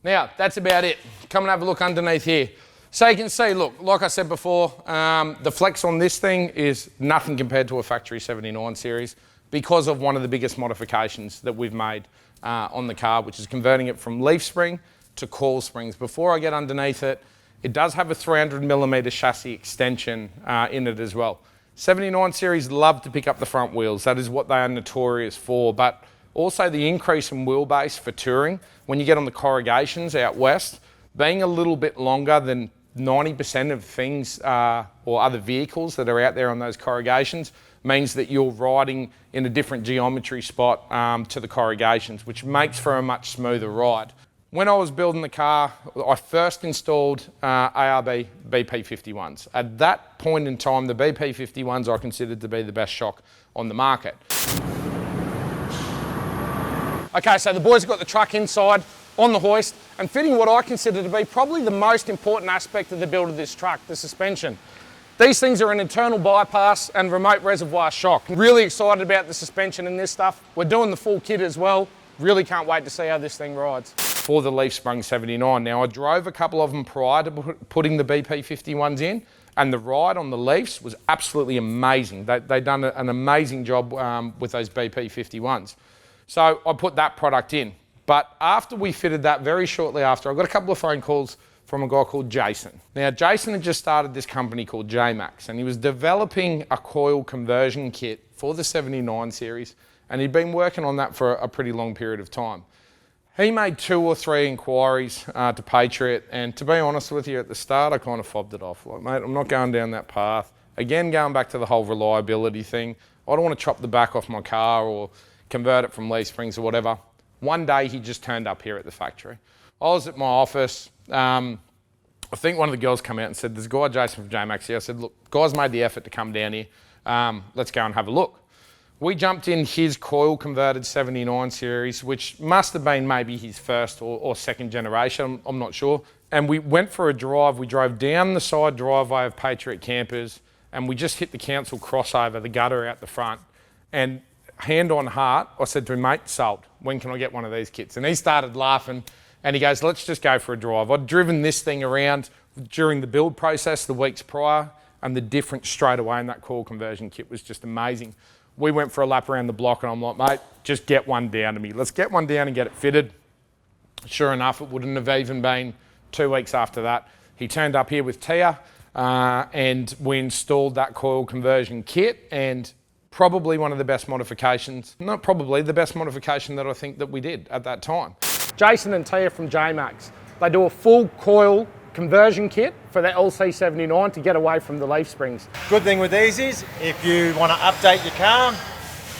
C: Now, that's about it. Come and have a look underneath here. So you can see, look, like I said before, the flex on this thing is nothing compared to a factory 79 series because of one of the biggest modifications that we've made on the car, which is converting it from leaf spring to coil springs. Before I get underneath it, it does have a 300mm chassis extension in it as well. 79 series love to pick up the front wheels. That is what they are notorious for, but also the increase in wheelbase for touring, when you get on the corrugations out west, being a little bit longer than 90% of things or other vehicles that are out there on those corrugations means that you're riding in a different geometry spot to the corrugations, which makes for a much smoother ride. When I was building the car, I first installed ARB BP51s. At that point in time, the BP51s I considered to be the best shock on the market. Okay, so the boys have got the truck inside on the hoist and fitting what I consider to be probably the most important aspect of the build of this truck, the suspension. These things are an internal bypass and remote reservoir shock. Really excited about the suspension in this stuff. We're doing the full kit as well. Really can't wait to see how this thing rides. For the leaf sprung 79. Now I drove a couple of them prior to putting the BP51s in, and the ride on the leafs was absolutely amazing. They've done an amazing job with those BP51s. So I put that product in. But after we fitted that, very shortly after, I got a couple of phone calls from a guy called Jason. Now, Jason had just started this company called Jmx, and he was developing a coil conversion kit for the 79 series, and he'd been working on that for a pretty long period of time. He made 2 or 3 inquiries to Patriot, and to be honest with you, at the start, I kind of fobbed it off. Like, mate, I'm not going down that path. Again, going back to the whole reliability thing, I don't want to chop the back off my car or convert it from leaf springs or whatever. One day he just turned up here at the factory. I was at my office. I think one of the girls came out and said, there's a guy, Jason from Jmx here. I said, look, guys made the effort to come down here. Let's go and have a look. We jumped in his coil converted 79 series, which must have been maybe his first or second generation, I'm not sure. And we went for a drive. We drove down the side driveway of Patriot campers, and we just hit the council crossover, the gutter out the front. And hand on heart, I said to him, mate, sold. When can I get one of these kits? And he started laughing, and he goes, let's just go for a drive. I'd driven this thing around during the build process the weeks prior, and the difference straight away in that coil conversion kit was just amazing. We went for a lap around the block, and I'm like, mate, just get one down to me. Let's get one down and get it fitted. Sure enough, it wouldn't have even been 2 weeks after that. He turned up here with Tia, and we installed that coil conversion kit, and probably one of the best modifications, not probably, the best modification that I think that we did at that time. Jason and Tia from Jmx, they do a full coil conversion kit for the LC79 to get away from the leaf springs.
E: Good thing with these is, if you want to update your car,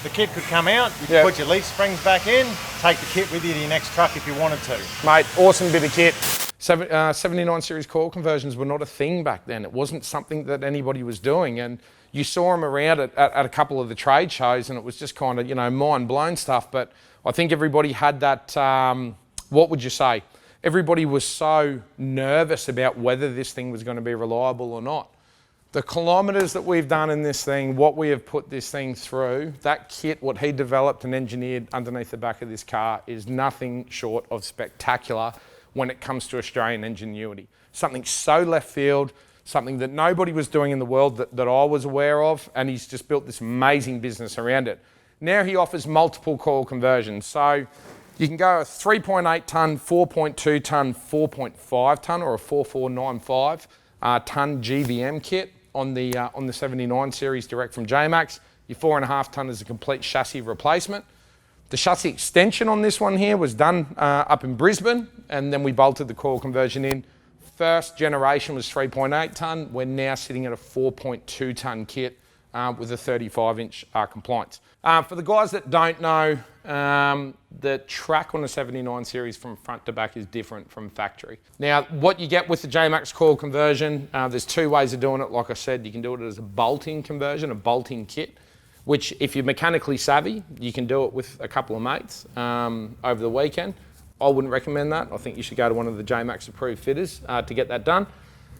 E: the kit could come out, you can put your leaf springs back in, take the kit with you to your next truck if you wanted to.
C: Mate, awesome bit of kit. 79 series coil conversions were not a thing back then. It wasn't something that anybody was doing, and you saw them around at a couple of the trade shows, and it was just kind of, you know, mind-blown stuff. But I think everybody had that, what would you say? Everybody was so nervous about whether this thing was going to be reliable or not. The kilometres that we've done in this thing, what we have put this thing through, that kit, what he developed and engineered underneath the back of this car is nothing short of spectacular when it comes to Australian ingenuity. Something so left field, something that nobody was doing in the world that I was aware of, and he's just built this amazing business around it. Now he offers multiple coil conversions. So you can go a 3.8 tonne, 4.2 tonne, 4.5 tonne, or a 4495 tonne GVM kit on the 79 series direct from Jmx. Your 4.5 tonne is a complete chassis replacement. The chassis extension on this one here was done up in Brisbane, and then we bolted the coil conversion in. First generation was 3.8 tonne. We're now sitting at a 4.2 tonne kit with a 35-inch compliance. For the guys that don't know, the track on the 79 series from front to back is different from factory. Now, what you get with the Jmx coil conversion, there's two ways of doing it. Like I said, you can do it as a bolting conversion, a bolting kit, which if you're mechanically savvy, you can do it with a couple of mates over the weekend. I wouldn't recommend that. I think you should go to one of the Jmx approved fitters to get that done.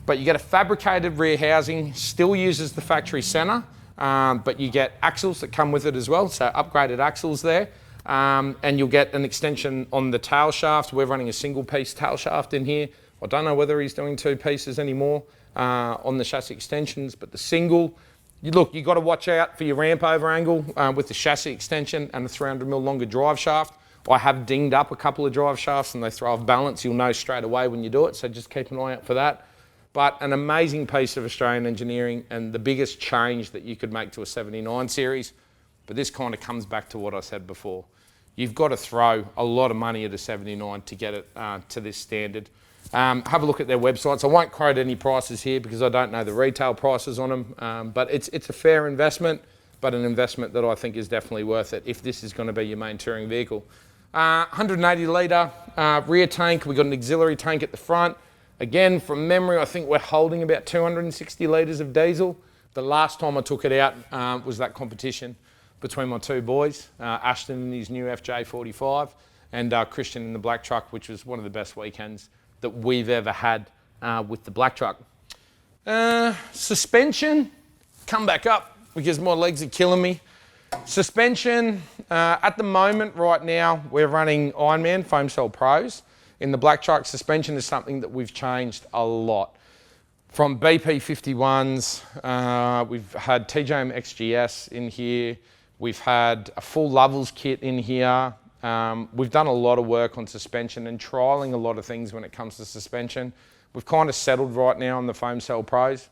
C: But you get a fabricated rear housing, still uses the factory centre, but you get axles that come with it as well, so upgraded axles there. And you'll get an extension on the tail shaft. We're running a single piece tail shaft in here. I don't know whether he's doing two pieces anymore on the chassis extensions, but the single, look, you've got to watch out for your ramp over angle with the chassis extension and the 300mm longer drive shaft. I have dinged up a couple of drive shafts and they throw off balance. You'll know straight away when you do it, so just keep an eye out for that. But an amazing piece of Australian engineering and the biggest change that you could make to a 79 series. But this kind of comes back to what I said before. You've got to throw a lot of money at a 79 to get it to this standard. Have a look at their websites. I won't quote any prices here because I don't know the retail prices on them, but it's a fair investment, but an investment that I think is definitely worth it if this is going to be your main touring vehicle. 180 litre rear tank. We've got an auxiliary tank at the front. Again, from memory, I think we're holding about 260 litres of diesel. The last time I took it out was that competition between my two boys, Ashton in his new FJ45 and Christian in the black truck, which was one of the best weekends that we've ever had with the black truck. Suspension, come back up because my legs are killing me. Suspension, at the moment right now, we're running Ironman Foam Cell Pros. In the black truck, suspension is something that we've changed a lot. From BP 51s, we've had TJM XGS in here, we've had a full levels kit in here. We've done a lot of work on suspension and trialling a lot of things when it comes to suspension. We've kind of settled right now on the Foam Cell Pros.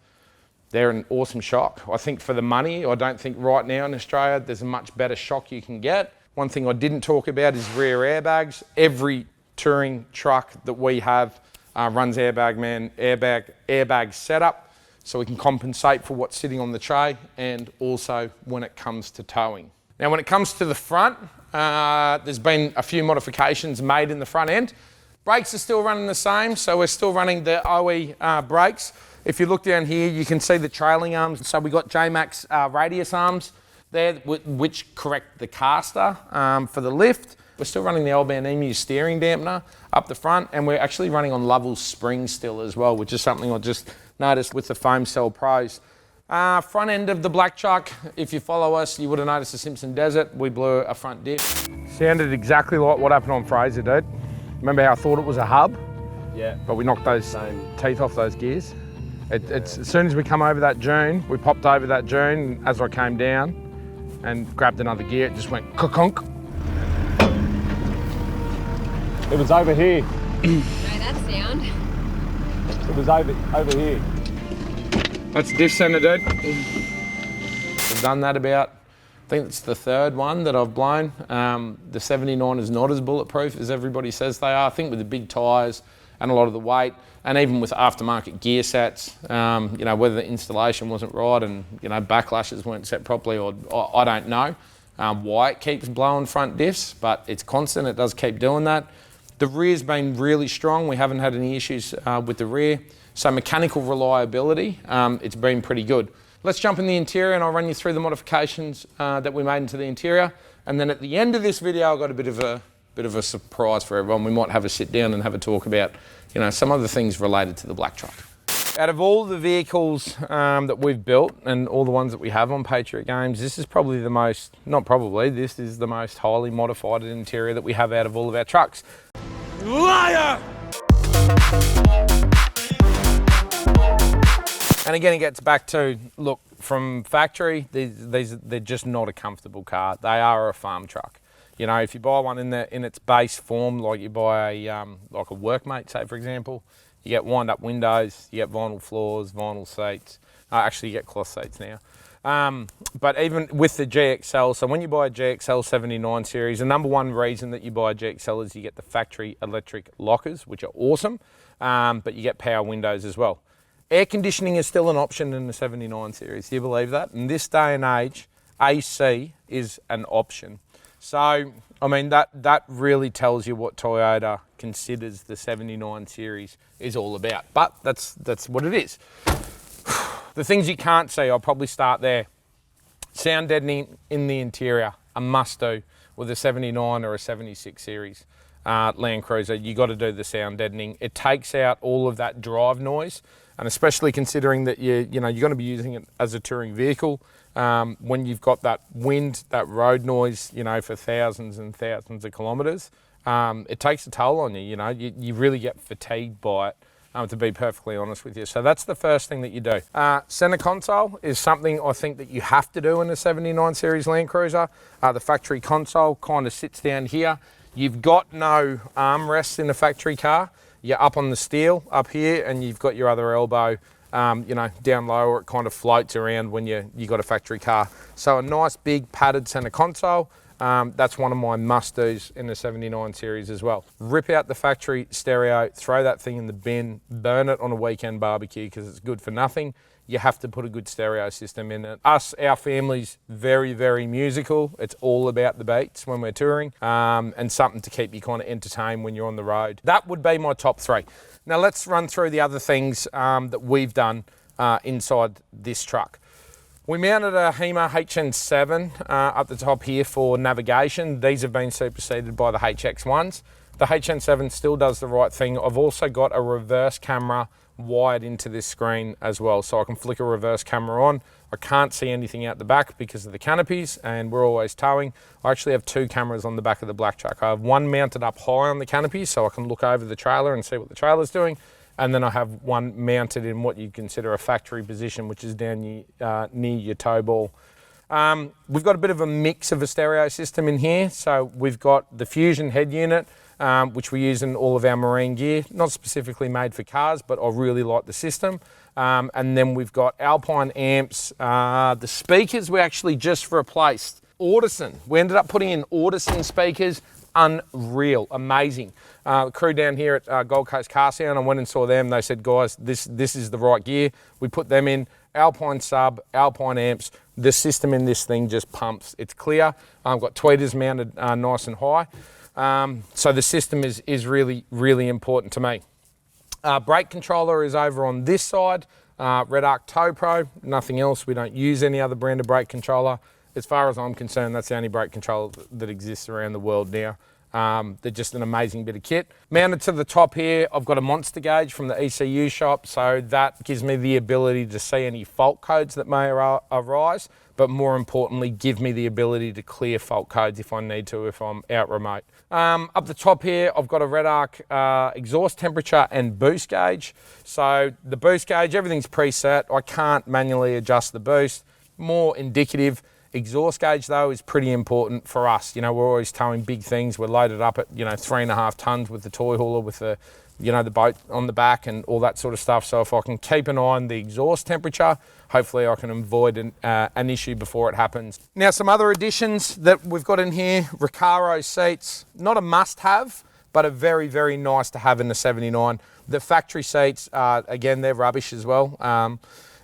C: They're an awesome shock. I think for the money, I don't think right now in Australia there's a much better shock you can get. One thing I didn't talk about is rear airbags. Every touring truck that we have runs airbag setup, so we can compensate for what's sitting on the tray and also when it comes to towing. Now when it comes to the front, there's been a few modifications made in the front end. Brakes are still running the same, so we're still running the OE brakes. If you look down here, you can see the trailing arms. So we got Jmx radius arms there, which correct the caster for the lift. We're still running the old band Emu steering dampener up the front, and we're actually running on Lovell springs still as well, which is something I just noticed with the Foam Cell Pros. Front end of the black truck, if you follow us, you would have noticed the Simpson Desert. We blew a front diff. Sounded exactly like what happened on Fraser, dude. Remember how I thought it was a hub?
I: Yeah.
C: But we knocked those teeth off those gears. It's as soon as we come over that dune, we popped over that dune as I came down and grabbed another gear, it just went ka-conk.
I: It was over here.
F: No, that sound.
I: It was over here.
C: That's diff center, dude. I've done that about, I think it's the third one that I've blown. The 79 is not as bulletproof as everybody says they are. I think with the big tyres and a lot of the weight, and even with aftermarket gear sets, you know, whether the installation wasn't right and, you know, backlashes weren't set properly, or I don't know why it keeps blowing front diffs, but it's constant, it does keep doing that. The rear's been really strong. We haven't had any issues with the rear. So mechanical reliability, it's been pretty good. Let's jump in the interior and I'll run you through the modifications that we made into the interior. And then at the end of this video, I've got a bit of a surprise for everyone. We might have a sit down and have a talk about, you know, some other things related to the black truck. Out of all the vehicles that we've built and all the ones that we have on Patriot Games, this is probably the most, not probably, this is the most highly modified interior that we have out of all of our trucks. Liar! And again, it gets back to, look, from factory, they're just not a comfortable car. They are a farm truck. You know, if you buy one in its base form, like you buy a like a Workmate, say for example, you get wind-up windows, you get vinyl floors, vinyl seats. Actually, you get cloth seats now. But even with the GXL, so when you buy a GXL 79 series, the number one reason that you buy a GXL is you get the factory electric lockers, which are awesome, but you get power windows as well. Air conditioning is still an option in the 79 series. Do you believe that? In this day and age, AC is an option. So, I mean, that really tells you what Toyota considers the 79 series is all about. But that's what it is. The things you can't see, I'll probably start there. Sound deadening in the interior, a must-do with a 79 or a 76 series Landcruiser. You got to do the sound deadening. It takes out all of that drive noise, and especially considering that you're going to be using it as a touring vehicle. When you've got that wind, that road noise, you know, for thousands and thousands of kilometres, it takes a toll on you. You know, you really get fatigued by it. To be perfectly honest with you. So that's the first thing that you do. Center console is something I think that you have to do in a 79 series Landcruiser. The factory console kind of sits down here. You've got no armrests in a factory car. You're up on the steel up here, and you've got your other elbow, you know, down low, or it kind of floats around when you got a factory car. So a nice big padded center console. That's one of my must-dos in the 79 series as well. Rip out the factory stereo, throw that thing in the bin, burn it on a weekend barbecue because it's good for nothing. You have to put a good stereo system in it. Our family's very, very musical. It's all about the beats when we're touring, and something to keep you kind of entertained when you're on the road. That would be my top three. Now let's run through the other things that we've done inside this truck. We mounted a HEMA HN7 up the top here for navigation. These have been superseded by the HX1s. The HN7 still does the right thing. I've also got a reverse camera wired into this screen as well, so I can flick a reverse camera on. I can't see anything out the back because of the canopies, and we're always towing. I actually have two cameras on the back of the black truck. I have one mounted up high on the canopy so I can look over the trailer and see what the trailer's doing. And then I have one mounted in what you consider a factory position, which is down near your toe ball. We've got a bit of a mix of a stereo system in here. So we've got the Fusion head unit, which we use in all of our marine gear. Not specifically made for cars, but I really like the system. And then we've got Alpine amps. The speakers we actually just replaced. Audison. We ended up putting in Audison speakers. Unreal, amazing. The crew down here at Gold Coast Car Sound, I went and saw them. They said, guys, this is the right gear. We put them in. Alpine sub, Alpine amps. The system in this thing just pumps. It's clear. I've got tweeters mounted nice and high. So the system is really, really important to me. Brake controller is over on this side. Redarc Tow Pro, nothing else. We don't use any other brand of brake controller. as far as I'm concerned, that's the only brake control that exists around the world now. They're just an amazing bit of kit. Mounted to the top here, I've got a monster gauge from the ECU shop, so that gives me the ability to see any fault codes that may arise, but more importantly, give me the ability to clear fault codes if I need to, if I'm out remote. Up the top here, I've got a Redarc exhaust temperature and boost gauge. So the boost gauge, everything's preset. I can't manually adjust the boost. More indicative. Exhaust gauge though is pretty important for us. You know, we're always towing big things. We're loaded up at, 3.5 tons with the toy hauler, with the, the boat on the back and all that sort of stuff. So if I can keep an eye on the exhaust temperature, hopefully I can avoid an issue before it happens. Now, some other additions that we've got in here, Recaro seats, not a must have, but a very, very nice to have in the 79. The factory seats, again, they're rubbish as well.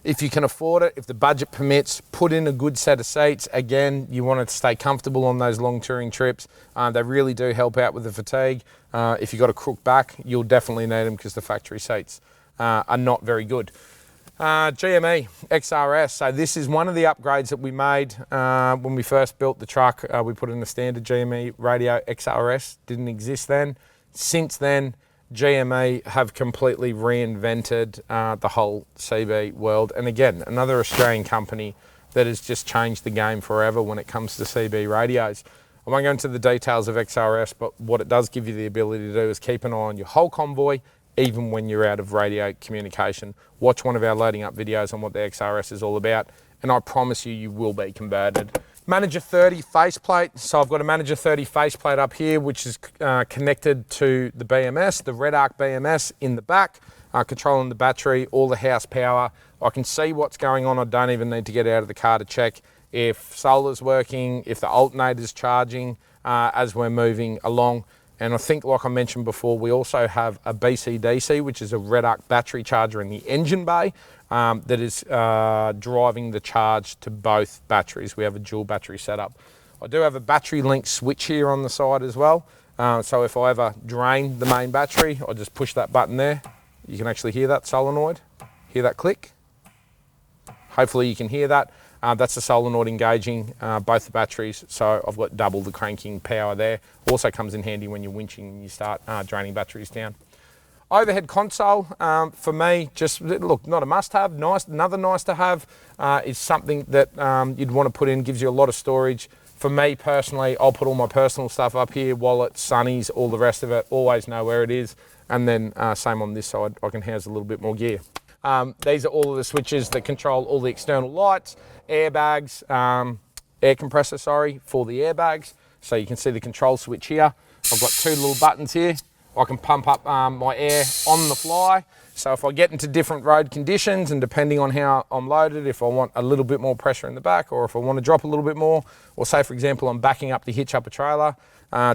C: If you can afford it, if the budget permits, put in a good set of seats. Again, you want it to stay comfortable on those long touring trips. They really do help out with the fatigue. If you've got a crook back, you'll definitely need them because the factory seats are not very good. GME XRS, so this is one of the upgrades that we made when we first built the truck. We put in a standard GME radio. XRS didn't exist then. Since then, GME have completely reinvented the whole CB world. And again, another Australian company that has just changed the game forever when it comes to CB radios. I won't go into the details of XRS, but what it does give you the ability to do is keep an eye on your whole convoy, even when you're out of radio communication. Watch one of our loading up videos on what the XRS is all about, and I promise you, you will be converted. Manager 30 faceplate. So I've got a Manager 30 faceplate up here, which is connected to the BMS, the Redarc BMS in the back, controlling the battery, all the house power. I can see what's going on. I don't even need to get out of the car to check if solar's working, if the alternator's charging as we're moving along. And I think, like I mentioned before, we also have a BCDC, which is a Redarc battery charger in the engine bay that is driving the charge to both batteries. We have a dual battery setup. I do have a battery link switch here on the side as well. So if I ever drain the main battery, I just push that button there. You can actually hear that solenoid, hear that click. Hopefully you can hear that. That's the solenoid engaging both the batteries, so I've got double the cranking power there. Also comes in handy when you're winching and you start draining batteries down. Overhead console, for me, just look, not a must-have. Nice, another nice to have is something that you'd want to put in, gives you a lot of storage. For me personally, I'll put all my personal stuff up here, wallets, sunnies, all the rest of it, always know where it is. And then same on this side, I can house a little bit more gear. These are all of the switches that control all the external lights, airbags, air compressor, for the airbags. So you can see the control switch here. I've got two little buttons here. I can pump up my air on the fly. So if I get into different road conditions and depending on how I'm loaded, if I want a little bit more pressure in the back or if I want to drop a little bit more, or say for example, I'm backing up to hitch up a trailer,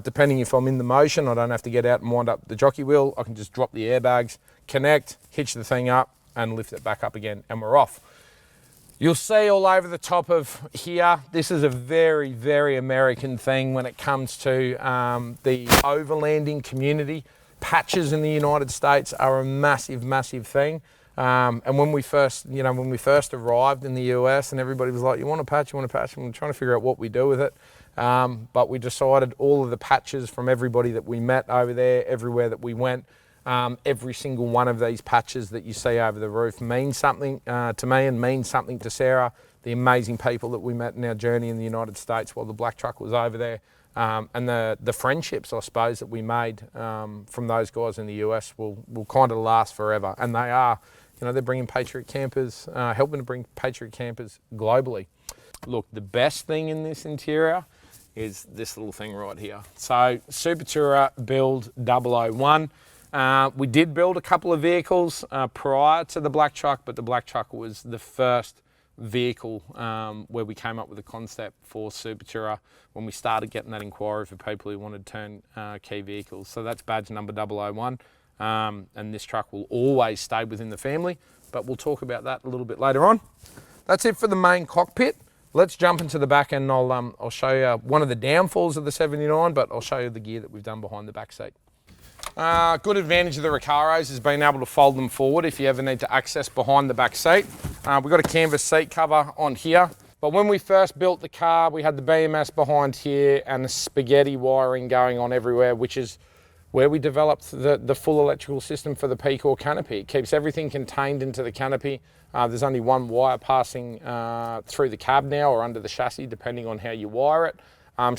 C: depending if I'm in the motion, I don't have to get out and wind up the jockey wheel. I can just drop the airbags, connect, hitch the thing up and lift it back up again and we're off. You'll see all over the top of here, this is a very, very American thing when it comes to the overlanding community. Patches in the United States are a massive, massive thing. And when we first, arrived in the US and everybody was like, you want a patch, you want a patch? And we're trying to figure out what we do with it. But we decided all of the patches from everybody that we met over there, everywhere that we went, every single one of these patches that you see over the roof means something to me and means something to Sarah, the amazing people that we met in our journey in the United States while the black truck was over there, and the friendships, I suppose, that we made from those guys in the US will kind of last forever. And they are, they're bringing Patriot campers, helping to bring Patriot campers globally. Look, the best thing in this interior is this little thing right here. So Super Tourer build 001. We did build a couple of vehicles prior to the black truck, but the black truck was the first vehicle where we came up with a concept for Super Tourer when we started getting that inquiry for people who wanted turnkey vehicles. So that's badge number 001, and this truck will always stay within the family, but we'll talk about that a little bit later on. That's it for the main cockpit. Let's jump into the back and I'll show you one of the downfalls of the 79, but I'll show you the gear that we've done behind the back seat. Good advantage of the Recaros is being able to fold them forward if you ever need to access behind the back seat. We've got a canvas seat cover on here. But when we first built the car, we had the BMS behind here and the spaghetti wiring going on everywhere, which is where we developed the full electrical system for the P-Core canopy. It keeps everything contained into the canopy. There's only one wire passing through the cab now or under the chassis, depending on how you wire it.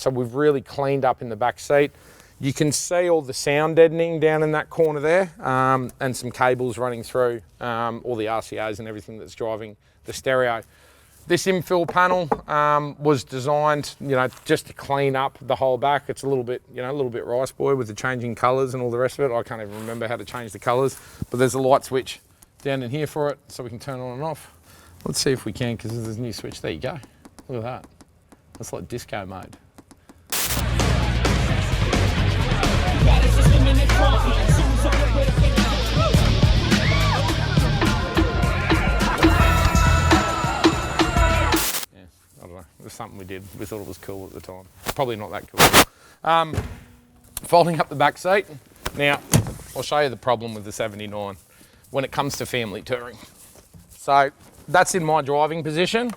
C: So we've really cleaned up in the back seat. You can see all the sound deadening down in that corner there, and some cables running through all the RCAs and everything that's driving the stereo. This infill panel was designed, just to clean up the whole back. It's a little bit, a little bit rice boy with the changing colours and all the rest of it. I can't even remember how to change the colours, but there's a light switch down in here for it, so we can turn on and off. Let's see if we can, because there's a new switch. There you go. Look at that. That's like disco mode. I don't know, it was something we did. We thought it was cool at the time. Probably not that cool. Folding up the back seat. Now, I'll show you the problem with the 79 when it comes to family touring. So that's in my driving position.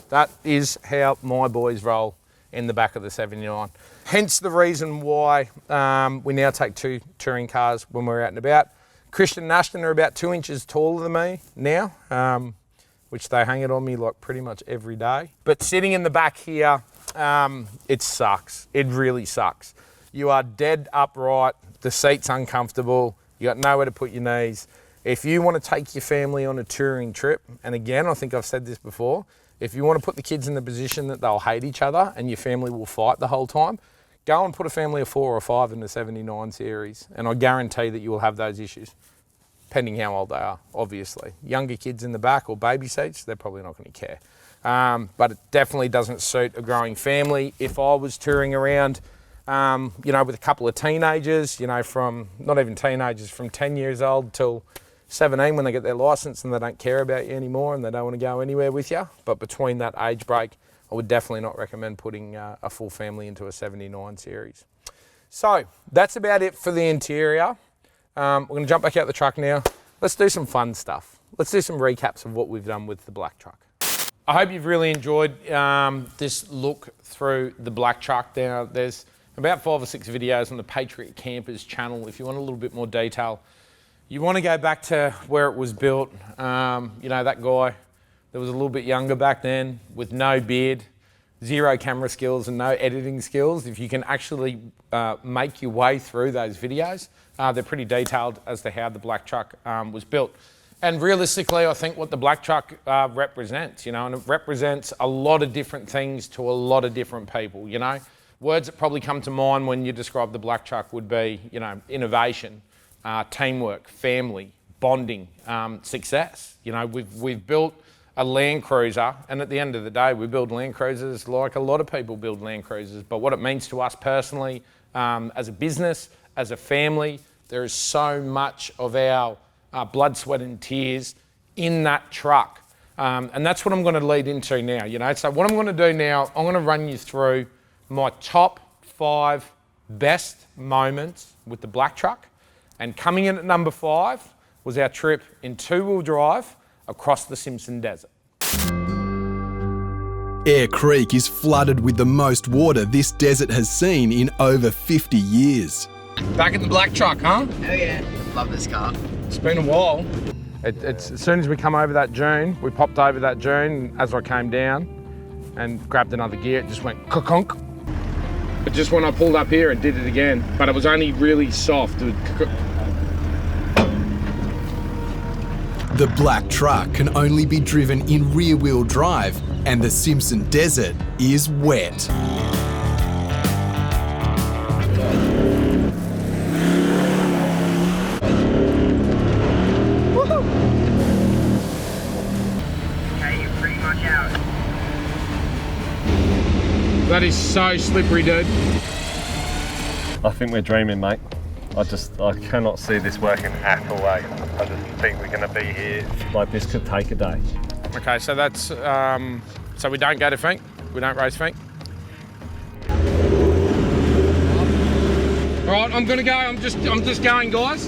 C: That is how my boys roll in the back of the 79. Hence the reason why we now take 2 touring cars when we're out and about. Christian and Ashton are about 2 inches taller than me now, which they hang it on me like pretty much every day. But sitting in the back here, it sucks. It really sucks. You are dead upright, the seat's uncomfortable, you got nowhere to put your knees. If you want to take your family on a touring trip, and again, I think I've said this before, if you want to put the kids in the position that they'll hate each other and your family will fight the whole time, go and put a family of 4 or 5 in the 79 series, and I guarantee that you will have those issues, depending how old they are, obviously. Younger kids in the back or baby seats, they're probably not going to care. But it definitely doesn't suit a growing family. If I was touring around, with a couple of teenagers, from, not even teenagers, from 10 years old till 17 when they get their license and they don't care about you anymore and they don't want to go anywhere with you. But between that age break, I would definitely not recommend putting a full family into a 79 series. So that's about it for the interior. We're going to jump back out the truck now. Let's do some fun stuff. Let's do some recaps of what we've done with the black truck. I hope you've really enjoyed this look through the black truck. Now, there's about 5 or 6 videos on the Patriot Campers channel if you want a little bit more detail. You want to go back to where it was built. That guy that was a little bit younger back then with no beard, 0 camera skills and no editing skills. If you can actually make your way through those videos, they're pretty detailed as to how the black truck was built. And realistically, I think what the black truck represents, and it represents a lot of different things to a lot of different people, Words that probably come to mind when you describe the black truck would be, innovation, teamwork, family, bonding, success. We've built a Land Cruiser, and at the end of the day, we build Land Cruisers like a lot of people build Land Cruisers. But what it means to us personally, as a business, as a family, there is so much of our blood, sweat and tears in that truck. And that's what I'm going to lead into now, So what I'm going to do now, I'm going to run you through my top 5 best moments with the black truck. And coming in at number 5 was our trip in 2-wheel drive across the Simpson Desert.
G: Air Creek is flooded with the most water this desert has seen in over 50 years.
C: Back in the black truck, huh?
H: Oh yeah, love this car.
C: It's been a while. It's as soon as we come over that dune, we popped over that dune as I came down and grabbed another gear, it just went ka-conk. But just when I pulled up here, it did it again, but it was only really soft.
G: The black truck can only be driven in rear-wheel drive, and the Simpson Desert is wet.
H: Okay, you're pretty much out.
C: That is so slippery, dude.
I: I think we're dreaming, mate. I cannot see this working at all. I just think we're going to be here. Like, this could take a day.
C: Okay, so that's, so we don't go to Fink? We don't race Fink? All right, I'm gonna go, I'm just going, guys.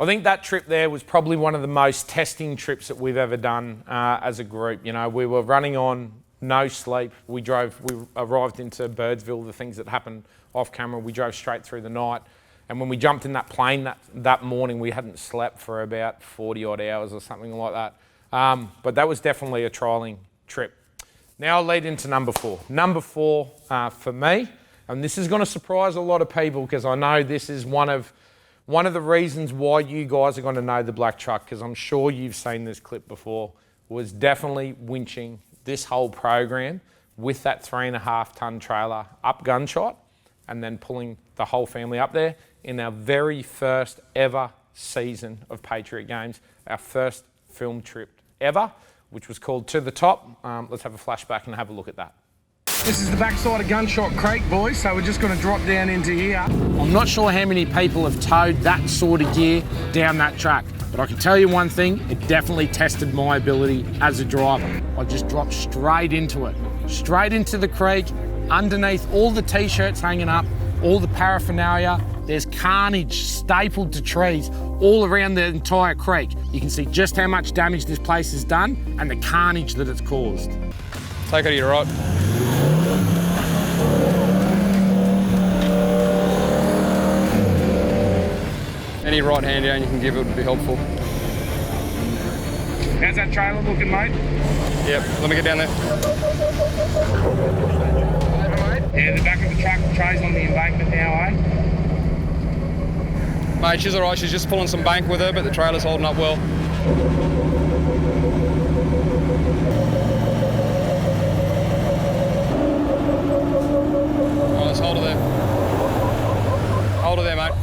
C: I think that trip there was probably one of the most testing trips that we've ever done as a group. You know, we were running on no sleep. We arrived into Birdsville, the things that happened off camera. We drove straight through the night. And when we jumped in that plane that morning, we hadn't slept for about 40 odd hours or something like that. But that was definitely a trialling trip. Now I'll lead into number 4. Number 4 for me, and this is going to surprise a lot of people because I know this is one of the reasons why you guys are going to know the black truck, because I'm sure you've seen this clip before, was definitely winching this whole program with that 3.5 ton trailer up Gunshot and then pulling the whole family up there in our very first ever season of Patriot Games, our first film trip ever, which was called To the Top. Let's have a flashback and have a look at that.
A: This is the backside of Gunshot Creek, boys, so we're just going to drop down into here.
C: I'm not sure how many people have towed that sort of gear down that track, but I can tell you one thing, it definitely tested my ability as a driver. I just dropped straight into it, straight into the creek, underneath all the t-shirts hanging up, all the paraphernalia. There's carnage stapled to trees all around the entire creek. You can see just how much damage this place has done and the carnage that it's caused.
J: Take it to your right. Any right hand down you can give it would be helpful.
A: How's that trailer looking, mate?
J: Yep, let me get down there.
A: Yeah, the back of the truck trays on the embankment now, eh?
J: Mate, she's all right. She's just pulling some bank with her, but the trailer's holding up well. Oh, let's hold her there. Hold her there, mate.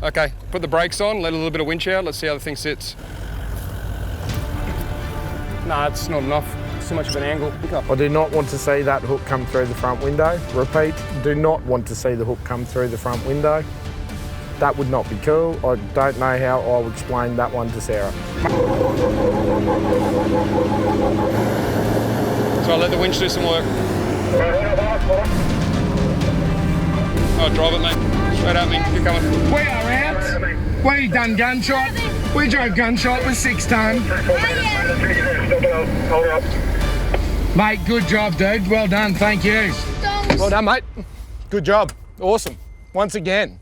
J: Okay, put the brakes on, let a little bit of winch out. Let's see how the thing sits. No, it's not enough. It's too much of an angle.
A: I do not want to see that hook come through the front window. Repeat, do not want to see the hook come through the front window. That would not be cool. I don't know how I would explain that one to Sarah.
J: So I'll let the winch do some work. Oh, drive it, mate. Straight at me. Keep coming.
A: We are out. We done Gunshot. We drove Gunshot with 6 ton. Mate, good job, dude. Well done. Thank you.
C: Well done, mate. Good job. Awesome. Once again.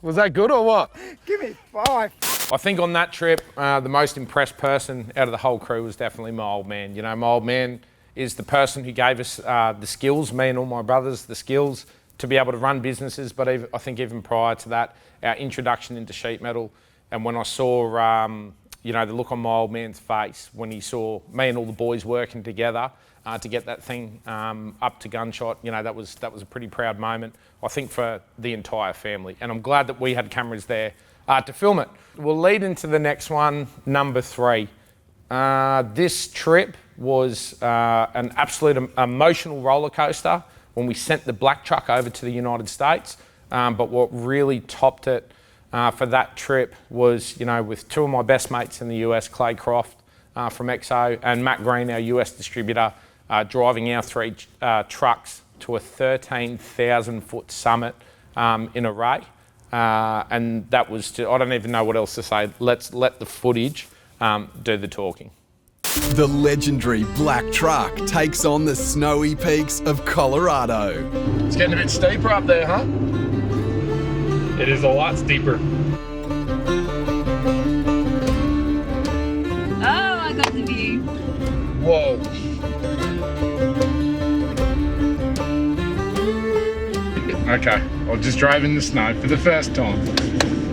C: Was that good or what?
A: Give me 5.
C: I think on that trip, the most impressed person out of the whole crew was definitely my old man. You know, my old man is the person who gave us the skills, me and all my brothers, the skills to be able to run businesses. But I think even prior to that, our introduction into sheet metal, and when I saw, you know, the look on my old man's face when he saw me and all the boys working together to get that thing up to Gunshot, you know, that was a pretty proud moment, I think, for the entire family. And I'm glad that we had cameras there to film it. We'll lead into the next one, number 3. This trip was an absolute emotional roller coaster when we sent the black truck over to the United States. But what really topped it for that trip was, you know, with 2 of my best mates in the US, Clay Croft from XO and Matt Green, our US distributor, driving our 3 trucks to a 13,000 foot summit in a ray. And that was, I don't even know what else to say. Let's let the footage do the talking.
G: The legendary black truck takes on the snowy peaks of Colorado.
A: It's getting a bit steeper up there, huh?
I: It is a lot steeper.
F: Oh, I got the view.
A: Whoa. Okay, I just drove in the snow for the first time.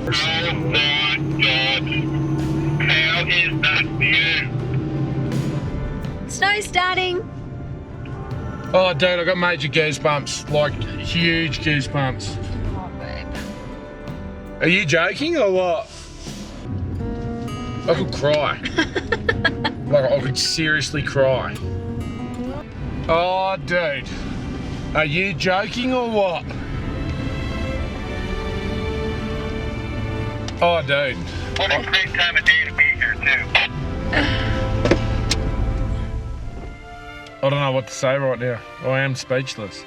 H: Oh my God. How is that view?
F: Snow starting.
A: Oh, dude, I got major goosebumps, like huge goosebumps.
F: Oh, babe.
A: Are you joking or what? I could cry. Like, I could seriously cry. Oh, dude. Are you joking or what? Oh, dude.
H: What a great time of day to be here, too.
A: I don't know what to say right now. I am speechless.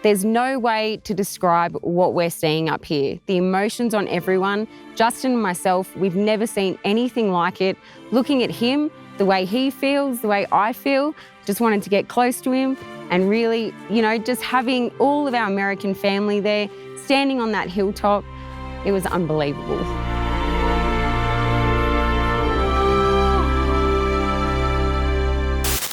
K: There's no way to describe what we're seeing up here. The emotions on everyone, Justin and myself, we've never seen anything like it. Looking at him, the way he feels, the way I feel, just wanted to get close to him and really, you know, just having all of our American family there, standing on that hilltop, it was unbelievable.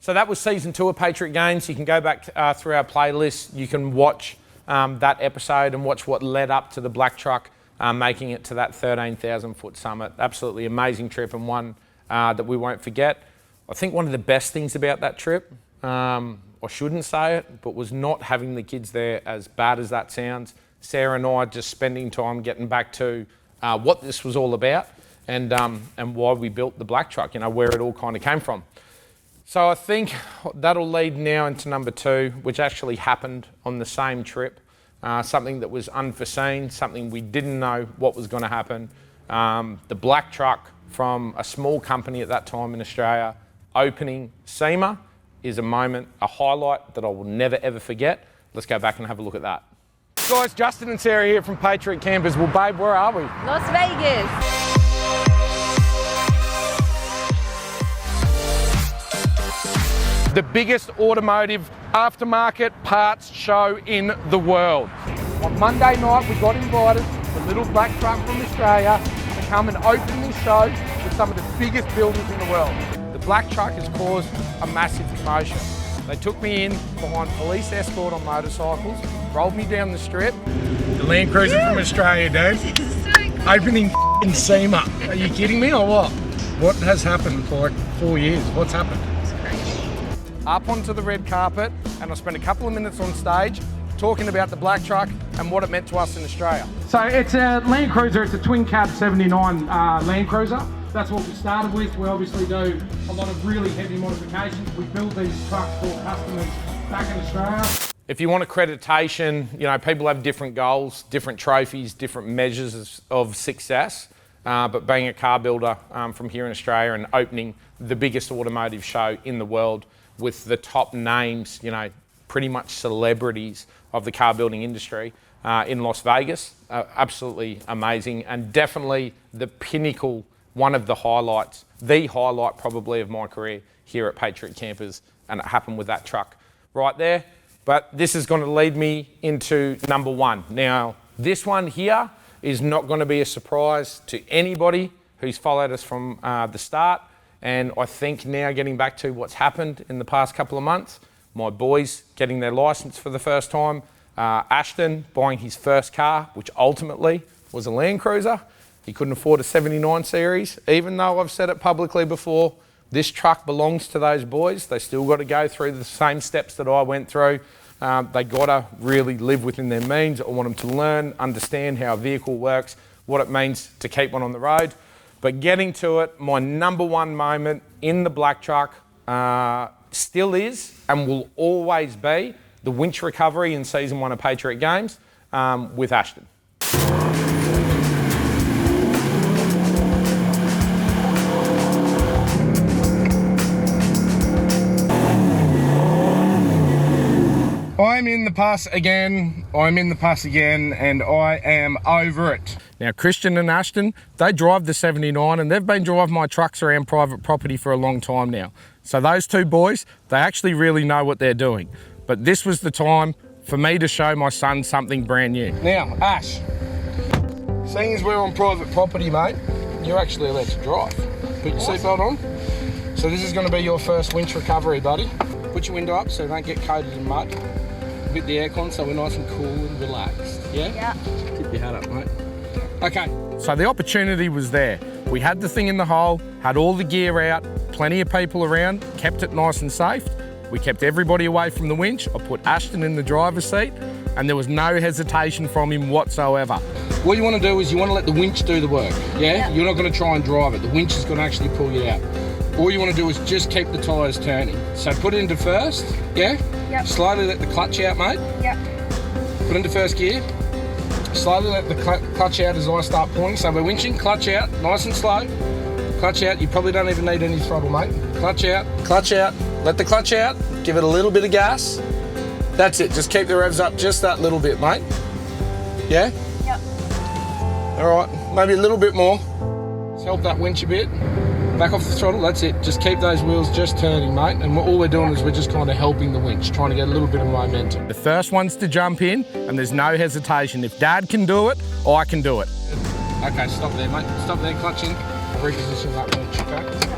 C: So that was season 2 of Patriot Games. You can go back through our playlist. You can watch that episode and watch what led up to the black truck making it to that 13,000 foot summit. Absolutely amazing trip, and one that we won't forget. I think one of the best things about that trip, I shouldn't say it, but was not having the kids there, as bad as that sounds. Sarah and I just spending time getting back to what this was all about and why we built the black truck, you know, where it all kind of came from. So I think that'll lead now into number 2, which actually happened on the same trip. Something that was unforeseen, something we didn't know what was going to happen. The black truck from a small company at that time in Australia, opening SEMA, is a moment, a highlight that I will never ever forget. Let's go back and have a look at that. Guys, Justin and Sarah here from Patriot Campers. Well, babe, where are we?
K: Las Vegas.
C: The biggest automotive aftermarket parts show in the world. On Monday night, we got invited, the little black truck from Australia, to come and open this show with some of the biggest builders in the world. The black truck has caused a massive commotion. They took me in behind police escort on motorcycles, rolled me down the strip.
A: The Landcruiser from Australia, dude. Opening in SEMA. Are you kidding me or what? What has happened for like 4 years? What's happened?
C: Up onto the red carpet, and I spent a couple of minutes on stage talking about the black truck and what it meant to us in Australia.
A: So it's a Landcruiser, it's a twin cab 79 Landcruiser. That's what we started with. We obviously do a lot of really heavy modifications. We build these trucks for customers back in Australia.
C: If you want accreditation, you know, people have different goals, different trophies, different measures of success. But being a car builder from here in Australia and opening the biggest automotive show in the world with the top names, you know, pretty much celebrities of the car building industry in Las Vegas, absolutely amazing, and definitely the pinnacle, one of the highlights, the highlight probably of my career here at Patriot Campers, and it happened with that truck right there. But this is going to lead me into number 1. Now, this one here is not going to be a surprise to anybody who's followed us from the start. And I think now, getting back to what's happened in the past couple of months, my boys getting their license for the first time, Ashton buying his first car, which ultimately was a Land Cruiser. He couldn't afford a 79 series, even though I've said it publicly before, this truck belongs to those boys. They still got to go through the same steps that I went through. They got to really live within their means. I want them to learn, understand how a vehicle works, what it means to keep one on the road. But getting to it, my number 1 moment in the black truck still is and will always be the winch recovery in season 1 of Patriot Games with Ashton.
A: I'm in the pass again, and I am over it.
C: Now, Christian and Ashton, they drive the 79 and they've been driving my trucks around private property for a long time now. So those two boys, they actually really know what they're doing. But this was the time for me to show my son something brand new.
A: Now, Ash, seeing as we're on private property, mate, you're actually allowed to drive. Put your seatbelt on. So this is going to be your first winch recovery, buddy. Put your window up so you don't get coated in mud. Bit the aircon so we're nice and cool and relaxed. Yeah?
K: Yeah.
A: Keep your hat up, mate. Okay.
C: So the opportunity was there. We had the thing in the hole, had all the gear out, plenty of people around, kept it nice and safe. We kept everybody away from the winch. I put Ashton in the driver's seat and there was no hesitation from him whatsoever.
A: What you want to do is you want to let the winch do the work, yeah? You're not going to try and drive it. The winch is going to actually pull you out. All you want to do is just keep the tyres turning. So put it into first, yeah? Yep. Slowly let the clutch out, mate.
K: Yep.
A: Put into first gear. Slowly let the clutch out as I start pulling. So we're winching, clutch out, nice and slow. Clutch out, you probably don't even need any throttle, mate. Clutch out, let the clutch out, give it a little bit of gas.
C: That's it, just keep the revs up just that little bit, mate. Yeah?
F: Yep.
C: All right, maybe a little bit more. Let's help that winch a bit. Back off the throttle, that's it. Just keep those wheels just turning, mate. And all we're doing is we're just kind of helping the winch, trying to get a little bit of momentum. The first one's to jump in, and there's no hesitation. If Dad can do it, I can do it. Okay, stop there, mate. Stop there, clutch in. Reposition that winch, okay?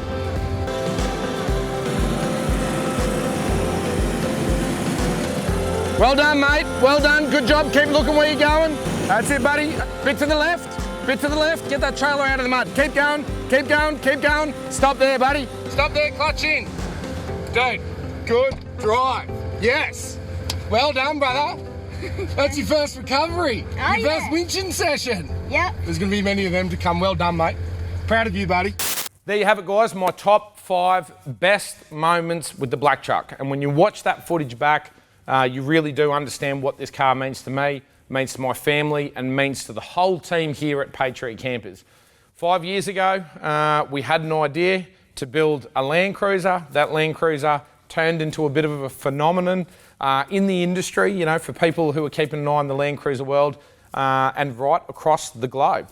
C: Well done, mate. Well done. Good job. Keep looking where you're going. That's it, buddy. Bit to the left. Bit to the left. Get that trailer out of the mud. Keep going. Keep going. Keep going. Stop there, buddy. Stop there. Clutch in. Dude. Good drive. Yes. Well done, brother. That's your first recovery.
F: Oh,
C: your first winching session.
F: Yep.
C: There's going to be many of them to come. Well done, mate. Proud of you, buddy. There you have it, guys. My top 5 best moments with the black truck. And when you watch that footage back, you really do understand what this car means to me, means to my family, and means to the whole team here at Patriot Campers. 5 years ago, we had an idea to build a Landcruiser. That Landcruiser turned into a bit of a phenomenon in the industry, you know, for people who are keeping an eye on the Landcruiser world and right across the globe.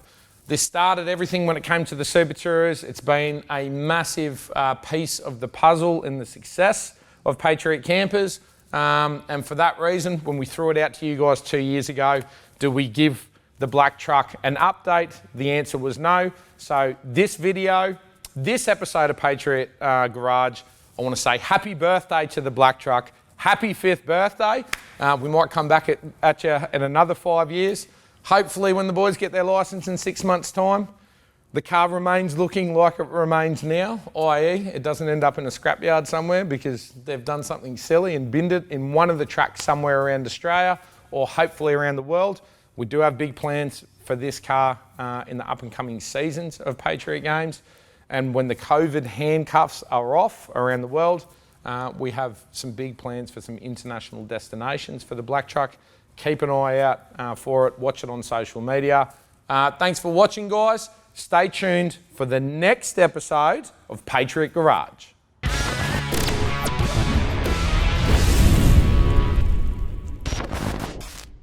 C: This started everything when it came to the Super Tourers. It's been a massive piece of the puzzle in the success of Patriot Campers. And for that reason, when we threw it out to you guys 2 years ago, do we give the black truck an update? The answer was no. So this video, this episode of Patriot Garage, I want to say happy birthday to the black truck. Happy 5th birthday. We might come back at you in another 5 years. Hopefully when the boys get their license in 6 months' time, the car remains looking like it remains now, i.e. it doesn't end up in a scrapyard somewhere because they've done something silly and binned it in one of the tracks somewhere around Australia or hopefully around the world. We do have big plans for this car in the up and coming seasons of Patriot Games. And when the COVID handcuffs are off around the world, we have some big plans for some international destinations for the black truck. Keep an eye out for it. Watch it on social media. Thanks for watching, guys. Stay tuned for the next episode of Patriot Garage.